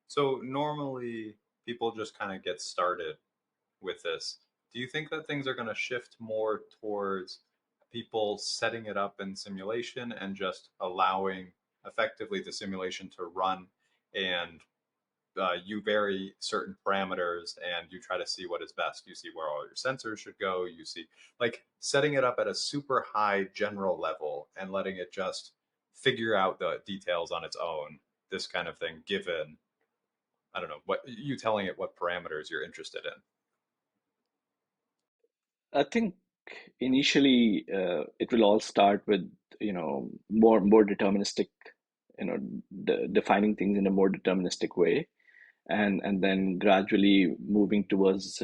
S3: so normally people just kind of get started with this. Do you think that things are going to shift more towards people setting it up in simulation and just allowing effectively the simulation to run, and you vary certain parameters and you try to see what is best? You see where all your sensors should go. You see, like, setting it up at a super high general level and letting it just figure out the details on its own, this kind of thing, given, I don't know, what you telling it what parameters you're interested in.
S2: I think initially it will all start with more deterministic, defining things in a more deterministic way, and then gradually moving towards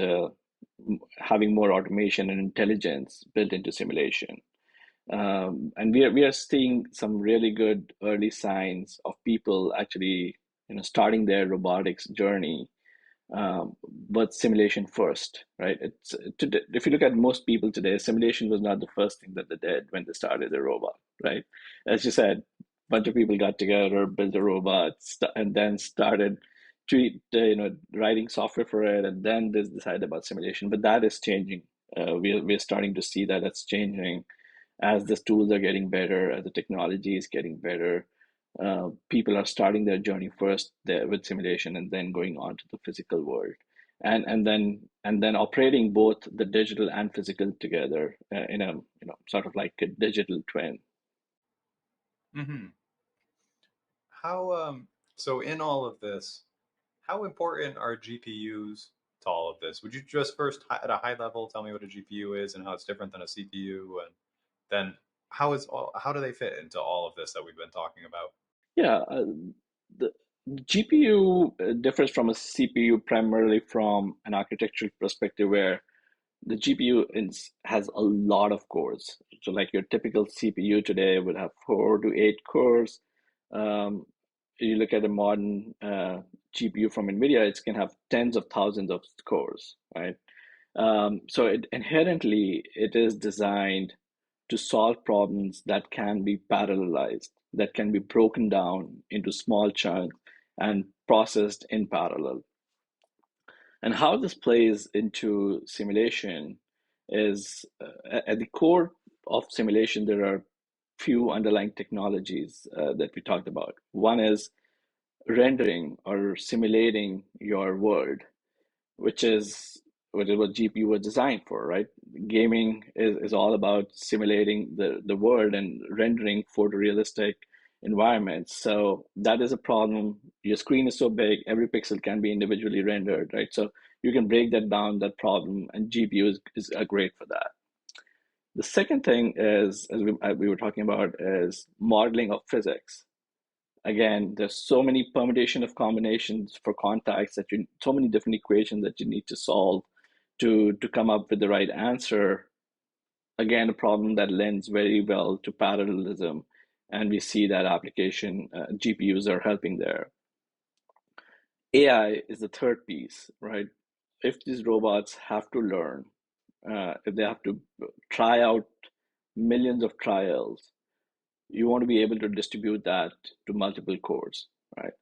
S2: having more automation and intelligence built into simulation. And we are seeing some really good early signs of people actually starting their robotics journey, but simulation first, right? If you look at most people today, simulation was not the first thing that they did when they started their robot, right? As you said, a bunch of people got together, built a robot, and then started writing software for it, and then they decided about simulation. But that is changing. We're starting to see that that's changing as the tools are getting better, as the technology is getting better. People are starting their journey first there with simulation and then going on to the physical world, and then operating both the digital and physical together in a sort of like a digital twin.
S3: Hmm. How so in all of this, how important are GPUs to all of this? Would you just first at a high level tell me what a GPU is and how it's different than a CPU, and then how do they fit into all of this that we've been talking about?
S2: Yeah, the GPU differs from a CPU primarily from an architectural perspective where the GPU has a lot of cores. So, like your typical CPU today would have 4 to 8 cores. Um, you look at a modern GPU from Nvidia, it can have tens of thousands of cores, right? So, inherently, it is designed to solve problems that can be parallelized, that can be broken down into small chunks and processed in parallel. And how this plays into simulation is at the core of simulation, there are few underlying technologies that we talked about. One is rendering or simulating your world, which is what GPU was designed for, right? Gaming is all about simulating the world and rendering photorealistic environments. So that is a problem. Your screen is so big, every pixel can be individually rendered, right? So you can break that down, that problem, and GPU is great for that. The second thing is, as we were talking about, is modeling of physics. Again, there's so many permutation of combinations for contacts so many different equations that you need to solve to come up with the right answer. Again, a problem that lends very well to parallelism, and we see that application GPUs are helping there. AI is the third piece, right? If these robots have to learn, if they have to try out millions of trials, you want to be able to distribute that to multiple cores, right?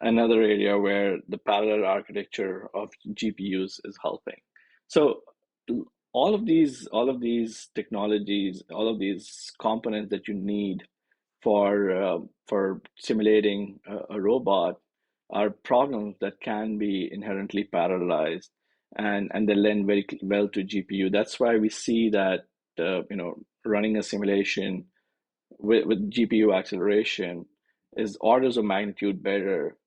S2: Another area where the parallel architecture of GPUs is helping. So all of these technologies, all of these components that you need for simulating a robot are problems that can be inherently parallelized, and they lend very well to GPU. That's why we see that running a simulation with GPU acceleration is orders of magnitude better,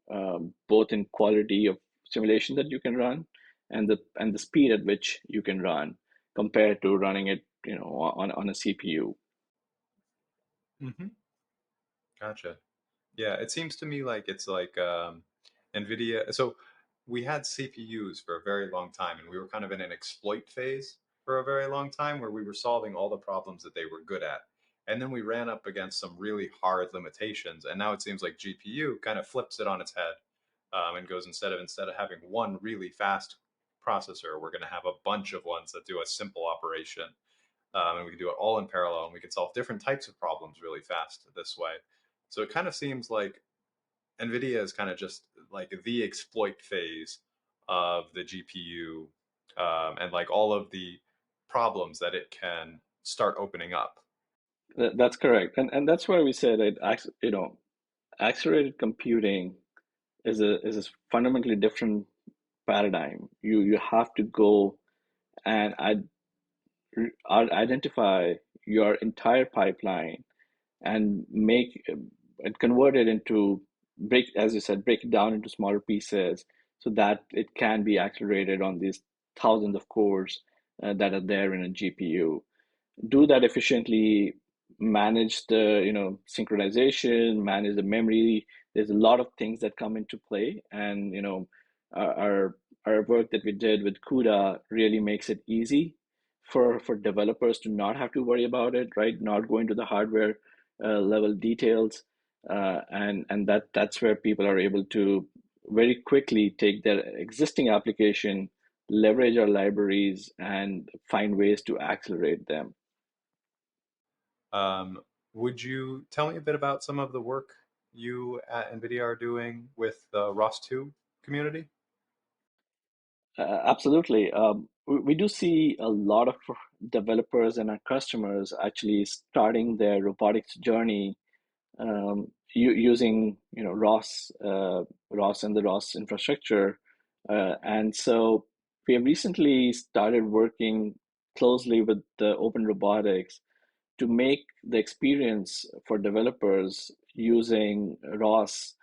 S2: both in quality of simulation that you can run and the speed at which you can run compared to running it, on a CPU.
S3: Hmm. Gotcha. Yeah, it seems to me like it's like Nvidia. So we had CPUs for a very long time, and we were kind of in an exploit phase for a very long time where we were solving all the problems that they were good at. And then we ran up against some really hard limitations, and now it seems like GPU kind of flips it on its head, and goes instead of having one really fast processor, we're going to have a bunch of ones that do a simple operation, and we can do it all in parallel, and we can solve different types of problems really fast this way. So it kind of seems like NVIDIA is kind of just like the exploit phase of the GPU, and like all of the problems that it can start opening up.
S2: That's correct, and that's why we said it. Accelerated computing is a fundamentally different paradigm. You have to go and identify your entire pipeline and make and convert it into as you said, break it down into smaller pieces so that it can be accelerated on these thousands of cores that are there in a GPU. Do that efficiently, manage the synchronization, manage the memory. There's a lot of things that come into play, and our our our work that we did with CUDA really makes it easy for developers to not have to worry about it, right? Not go into the hardware level details, and that's where people are able to very quickly take their existing application, leverage our libraries, and find ways to accelerate them.
S3: Um, would you tell me a bit about some of the work you at NVIDIA are doing with the ROS2 community?
S2: Absolutely. We do see a lot of developers and our customers actually starting their robotics journey using ROS and the ROS infrastructure, and so we have recently started working closely with the Open Robotics to make the experience for developers using ROS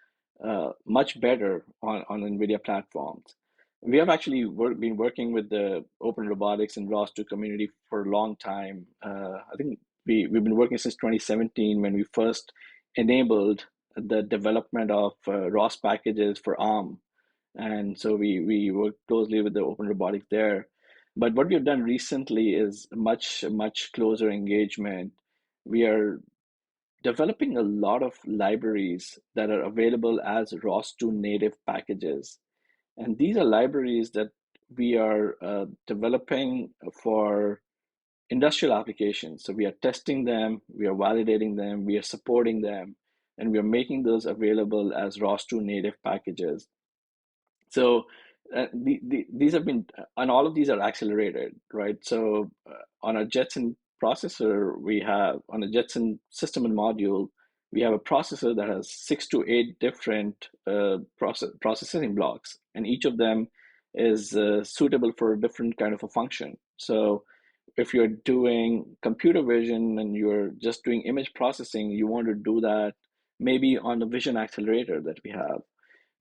S2: much better on NVIDIA platforms. We have actually been working with the Open Robotics and ROS2 community for a long time. I think we've been working since 2017 when we first enabled the development of ROS packages for ARM. And so we work closely with the Open Robotics there. But what we have done recently is much closer engagement. We are developing a lot of libraries that are available as ROS2 native packages. And these are libraries that we are developing for industrial applications. So we are testing them, we are validating them, we are supporting them, and we are making those available as ROS2 native packages. So these have been, and all of these are accelerated, right? So on a Jetson processor, we have on a Jetson system and module, we have a processor that has 6 to 8 different processing blocks, and each of them is suitable for a different kind of a function. So if you're doing computer vision and you're just doing image processing, you want to do that maybe on the vision accelerator that we have.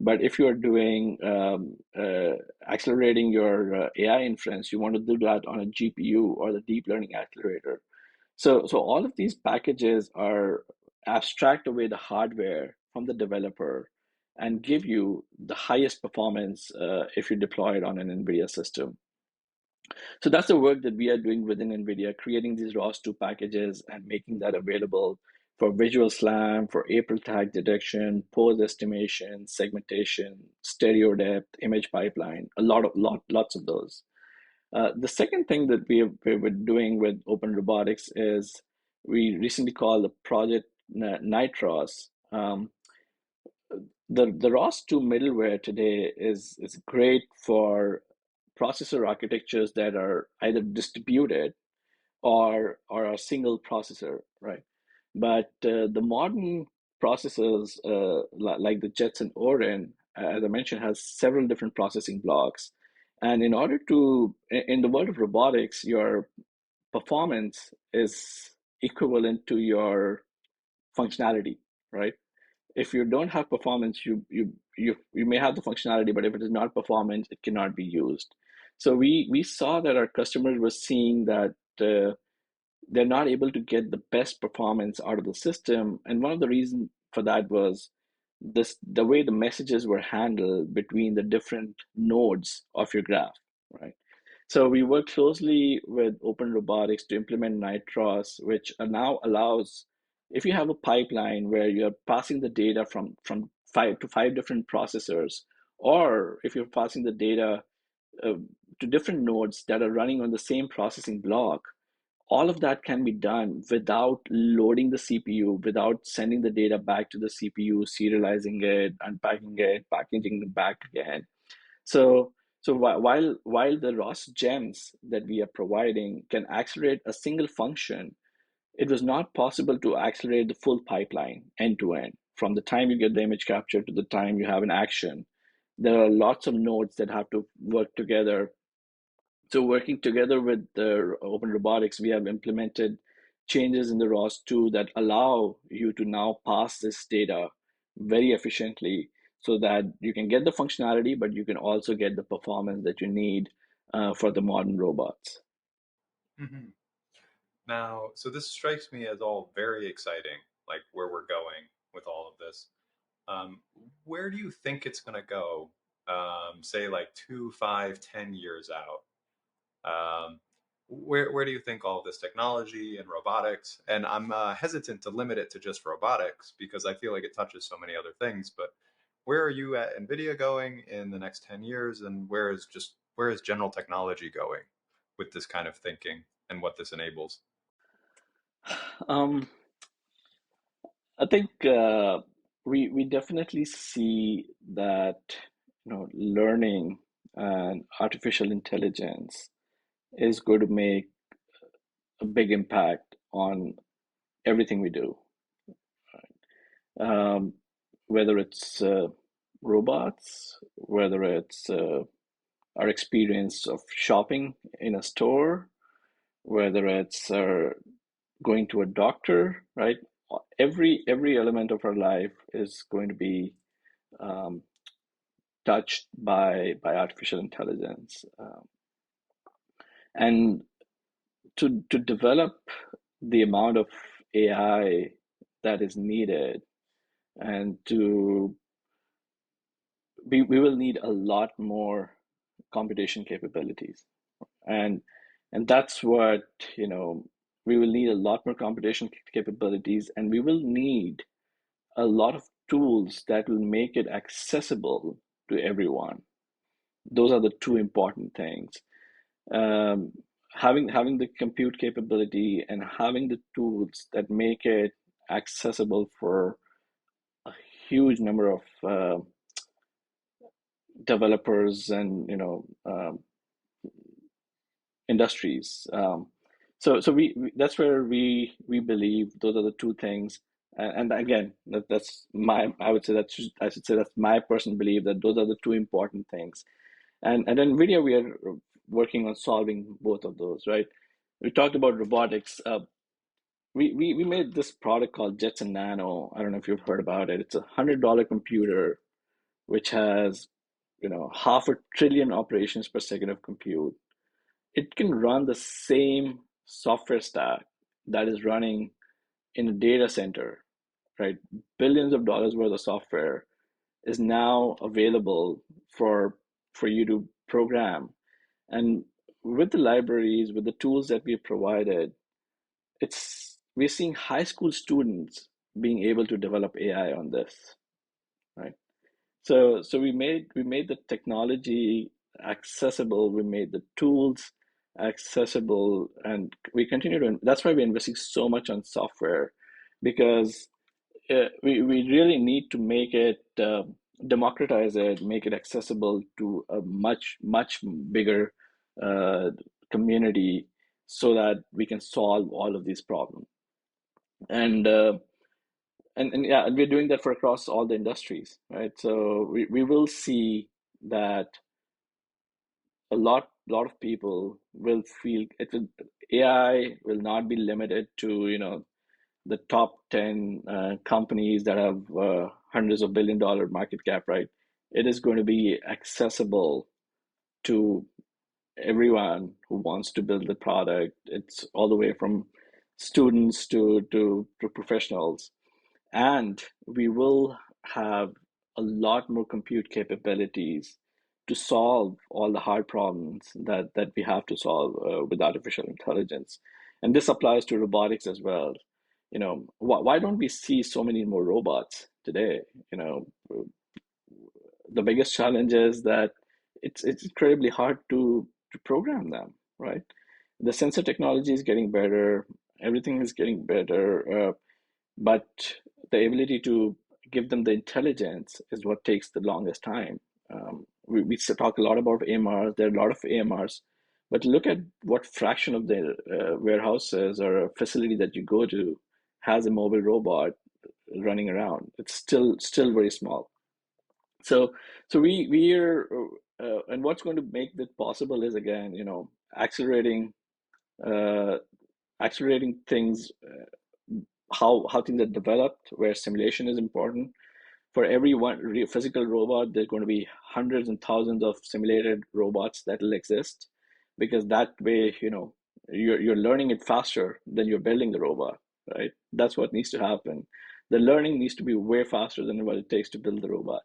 S2: But if you're doing accelerating your AI inference, you want to do that on a GPU or the deep learning accelerator. So all of these packages are abstract away the hardware from the developer and give you the highest performance if you deploy it on an NVIDIA system. So that's the work that we are doing within NVIDIA, creating these ROS2 packages and making that available for visual SLAM, for April tag detection, pose estimation, segmentation, stereo depth, image pipeline, lots of those. The second thing that we're doing with Open Robotics is we recently called the project Nitros. The ROS2 middleware today is great for processor architectures that are either distributed or a single processor, right? But the modern processors, like the Jetson Orin, as I mentioned, has several different processing blocks. And in order to, in the world of robotics, your performance is equivalent to your functionality, right? if you don't have performance, you may have the functionality, but if it is not performance, it cannot be used. So we saw that our customers were seeing that they're not able to get the best performance out of the system, and one of the reasons for that was the way the messages were handled between the different nodes of your graph, right? So we work closely with Open Robotics to implement Nitros, which now allows, if you have a pipeline where you're passing the data from five different processors, or if you're passing the data uh, to different nodes that are running on the same processing block, all of that can be done without loading the CPU, without sending the data back to the CPU, serializing it, unpacking it, packaging it back again. So, while the ROS gems that we are providing can accelerate a single function, it was not possible to accelerate the full pipeline end to end. From the time you get the image capture to the time you have an action, there are lots of nodes that have to work together. So working together with the Open Robotics, we have implemented changes in the ROS 2 that allow you to now pass this data very efficiently so that you can get the functionality, but you can also get the performance that you need for the modern robots.
S3: Hmm. Now, so this strikes me as all very exciting, like where we're going with all of this. Um, where do you think it's going to go? Say like 2, 5, 10 years out. Where do you think all this technology and robotics? And I'm hesitant to limit it to just robotics because I feel like it touches so many other things. But where are you at Nvidia going in the next 10 years, and where is general technology going with this kind of thinking and what this enables?
S2: Um, I think we definitely see that learning and artificial intelligence is going to make a big impact on everything we do, um, whether it's robots, whether it's our experience of shopping in a store, whether it's going to a doctor, right? Every element of our life is going to be um, touched by artificial intelligence, and to develop the amount of AI that is needed, and we will need a lot more computation capabilities, and that's what we will need a lot more computation capabilities, and we will need a lot of tools that will make it accessible to everyone. Those are the two important things. um, having the compute capability and having the tools that make it accessible for a huge number of developers and industries. So that's where we believe those are the two things. And again, that's my I would say I should say that's my personal belief that those are the two important things. And then NVIDIA, we are working on solving both of those, right? We talked about robotics. We made this product called Jetson Nano. I don't know if you've heard about it. It's $100 computer which has, half a trillion operations per second of compute. It can run the same software stack that is running in a data center, right? Billions of dollars worth of software is now available for you to program. And with the libraries, with the tools that we provided, we're seeing high school students being able to develop AI on this, right? So we made the technology accessible, we made the tools accessible, and we continue to. That's why we're investing so much on software, because we really need to make it democratize it, make it accessible to a much bigger uh, community, so that we can solve all of these problems. And and yeah, and we're doing that for across all the industries, right? So we will see that a lot of people will feel AI will not be limited to the top 10 companies that have hundreds of billion-dollar market cap, right? It is going to be accessible to everyone who wants to build the product. It's all the way from students to professionals. And we will have a lot more compute capabilities to solve all the hard problems that we have to solve with artificial intelligence. And this applies to robotics as well. Why don't we see so many more robots today? You know, the biggest challenge is that it's incredibly hard to program them, right? The sensor technology is getting better, everything is getting better, but the ability to give them the intelligence is what takes the longest time. We still talk a lot about AMRs. There are a lot of AMRs, but look at what fraction of the warehouses or a facility that you go to has a mobile robot running around. It's still very small. So we're and what's going to make that possible is, again, accelerating uh, accelerating things, how things are developed, where simulation is important. For every one physical robot, there's going to be hundreds and thousands of simulated robots that will exist, because that way, you're learning it faster than you're building the robot, right? That's what needs to happen. The learning needs to be way faster than what it takes to build the robot.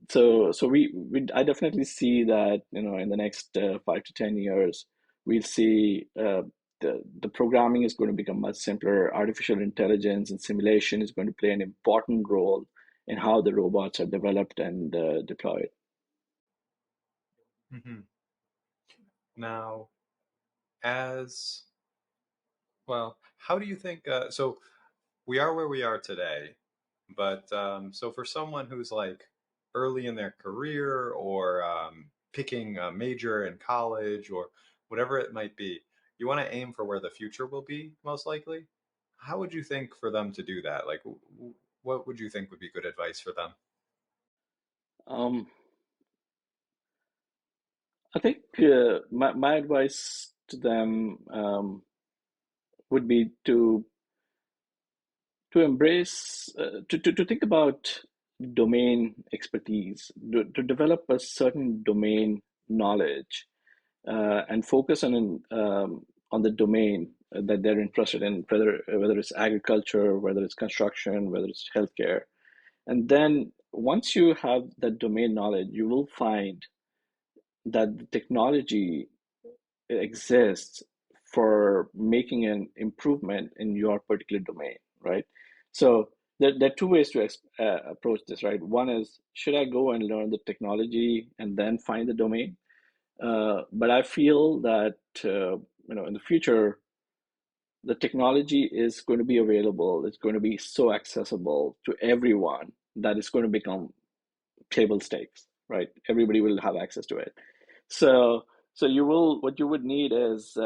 S2: So I definitely see that, in the next 5 to 10 years, we'll see the programming is going to become much simpler. Artificial intelligence and simulation is going to play an important role in how the robots are developed and deployed.
S3: Hmm. Now, as well, how do you think? So we are where we are today, but so for someone who's like early in their career or picking a major in college or whatever it might be, you want to aim for where the future will be most likely. How would you think for them to do that? Like, what would you think would be good advice for them?
S2: Um, I think my advice to them would be to embrace to think about domain expertise, to develop a certain domain knowledge, and focus on the domain that they're interested in, whether it's agriculture, whether it's construction, whether it's healthcare. And then once you have that domain knowledge, you will find that the technology exists for making an improvement in your particular domain, right? So there are two ways to approach this, right? One is, should I go and learn the technology and then find the domain? But I feel that in the future, the technology is going to be available. It's going to be so accessible to everyone that it's going to become table stakes, right? Everybody will have access to it. So what you would need is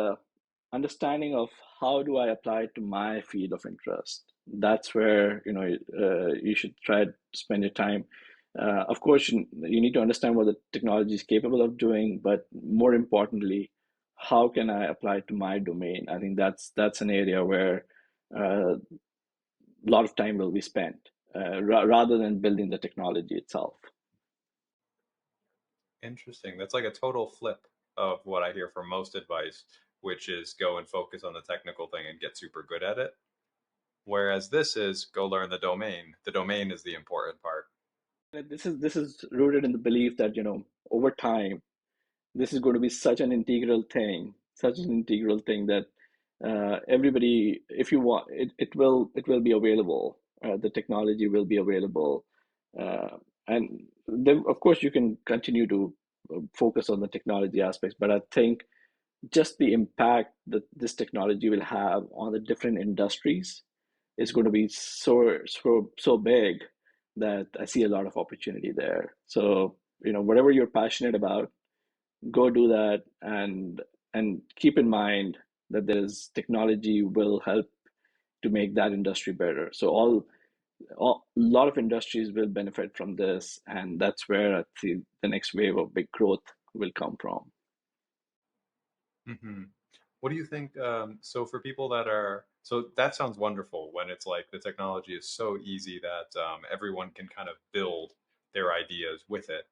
S2: understanding of how do I apply it to my field of interest. That's where you should try to spend your time. Of course, you need to understand what the technology is capable of doing, but more importantly, how can I apply it to my domain? I think that's an area where a lot of time will be spent, rather than building the technology itself.
S3: Interesting. That's like a total flip of what I hear from most advice, which is go and focus on the technical thing and get super good at it. Whereas this is go learn the domain. The domain is the important part.
S2: This is rooted in the belief that, over time, this is going to be such an integral thing that everybody, if you want, it will be available. The technology will be available, and then of course you can continue to focus on the technology aspects. But I think just the impact that this technology will have on the different industries is going to be so big that I see a lot of opportunity there. So, whatever you're passionate about, go do that, and keep in mind that there's technology will help to make that industry better. So a lot of industries will benefit from this, and that's where I see the next wave of big growth will come from.
S3: Hmm. What do you think? So for people that are So that sounds wonderful when it's like the technology is so easy that everyone can kind of build their ideas with it.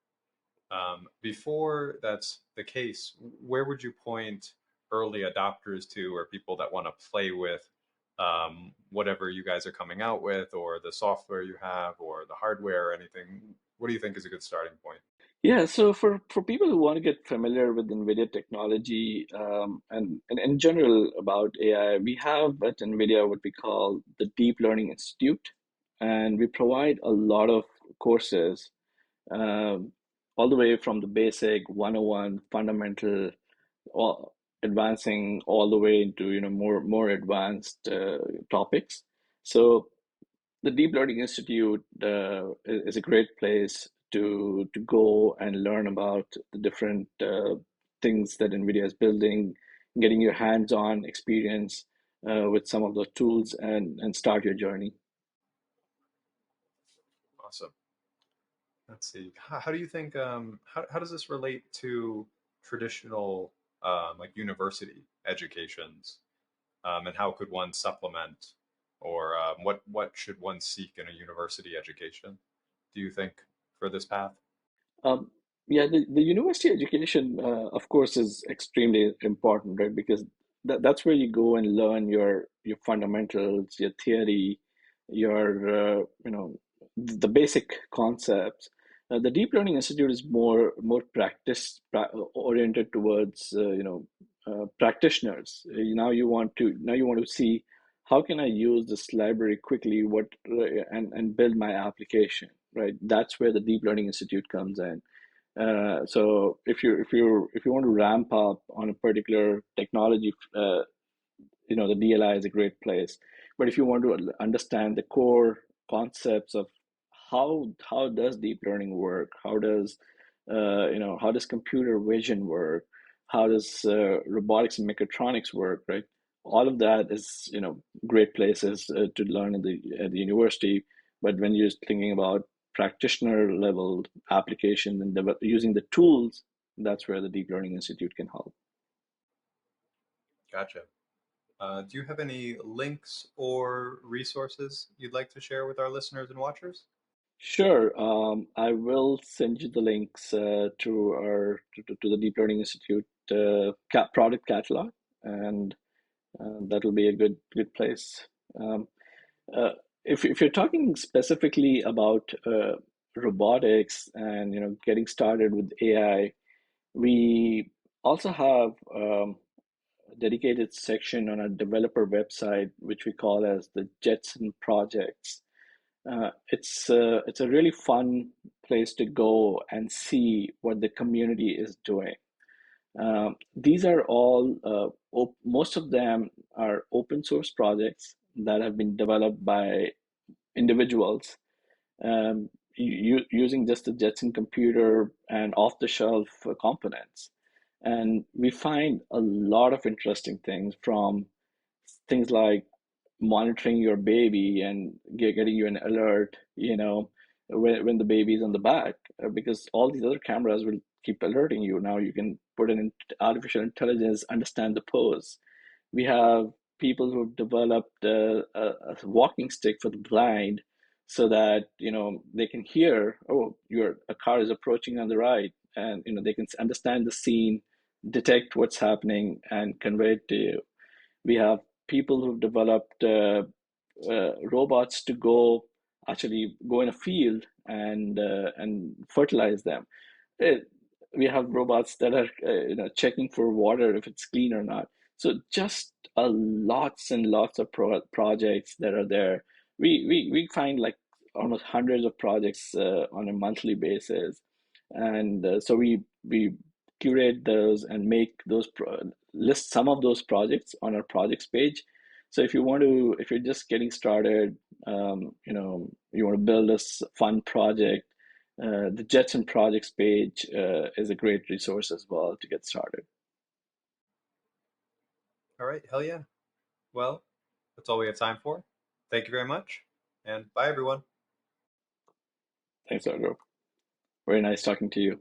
S3: Before that's the case, where would you point early adopters to, or people that want to play with whatever you guys are coming out with, or the software you have, or the hardware, or anything? What do you think is a good starting point?
S2: Yeah, so for people who want to get familiar with NVIDIA technology and in general about AI, we have at NVIDIA what we call the Deep Learning Institute, and we provide a lot of courses, um, all the way from the basic 101 fundamental, all, advancing all the way into more advanced topics. So the Deep Learning Institute is a great place to go and learn about the different things that NVIDIA is building, getting your hands-on experience with some of those tools and start your journey.
S3: Awesome. Let's see. How do you think, how does this relate to traditional like university educations? And how could one supplement, or what should one seek in a university education, do you think, for this path?
S2: Um, yeah, the university education, of course, is extremely important, right? Because that's where you go and learn your fundamentals, your theory, your the basic concepts. The Deep Learning Institute is more oriented towards practitioners. Now you want to see how can I use this library quickly, and build my application, right? That's where the Deep Learning Institute comes in. So if you want to ramp up on a particular technology, the DLI is a great place. But if you want to understand the core concepts of how does deep learning work, how does computer vision work, how does robotics and mechatronics work, right? All of that is great places to learn at the university. But when you're thinking about practitioner level application and using the tools, that's where the Deep Learning Institute can help.
S3: Gotcha. Do you have any links or resources you'd like to share with our listeners and watchers?
S2: Sure. I will send you the links to the Deep Learning Institute product catalog, and that will be a good place. Um, uh, if you're talking specifically about robotics and getting started with AI, we also have a dedicated section on our developer website, which we call as the Jetson projects. It's a really fun place to go and see what the community is doing. These are all most of them are open source projects that have been developed by individuals, using just the Jetson computer and off the shelf components. And we find a lot of interesting things, from things like monitoring your baby and getting you an alert, when the baby's on the back, because all these other cameras will keep alerting you. Now you can put in artificial intelligence, understand the pose. We have people who've developed a walking stick for the blind, so that they can hear, oh, a car is approaching on the right, and they can understand the scene, detect what's happening, and convey it to you. We have people who've developed robots to actually go in a field and fertilize them. It, we have robots that are checking for water, if it's clean or not. So just lots and lots of projects that are there. We find like almost hundreds of projects on a monthly basis, and so we curate those and make list some of those projects on our projects page. So if you're just getting started, you want to build this fun project, the Jetson projects page is a great resource as well to get started.
S3: All right, hell yeah. Well, that's all we have time for. Thank you very much, and bye, everyone.
S2: Thanks, Argo. Very nice talking to you.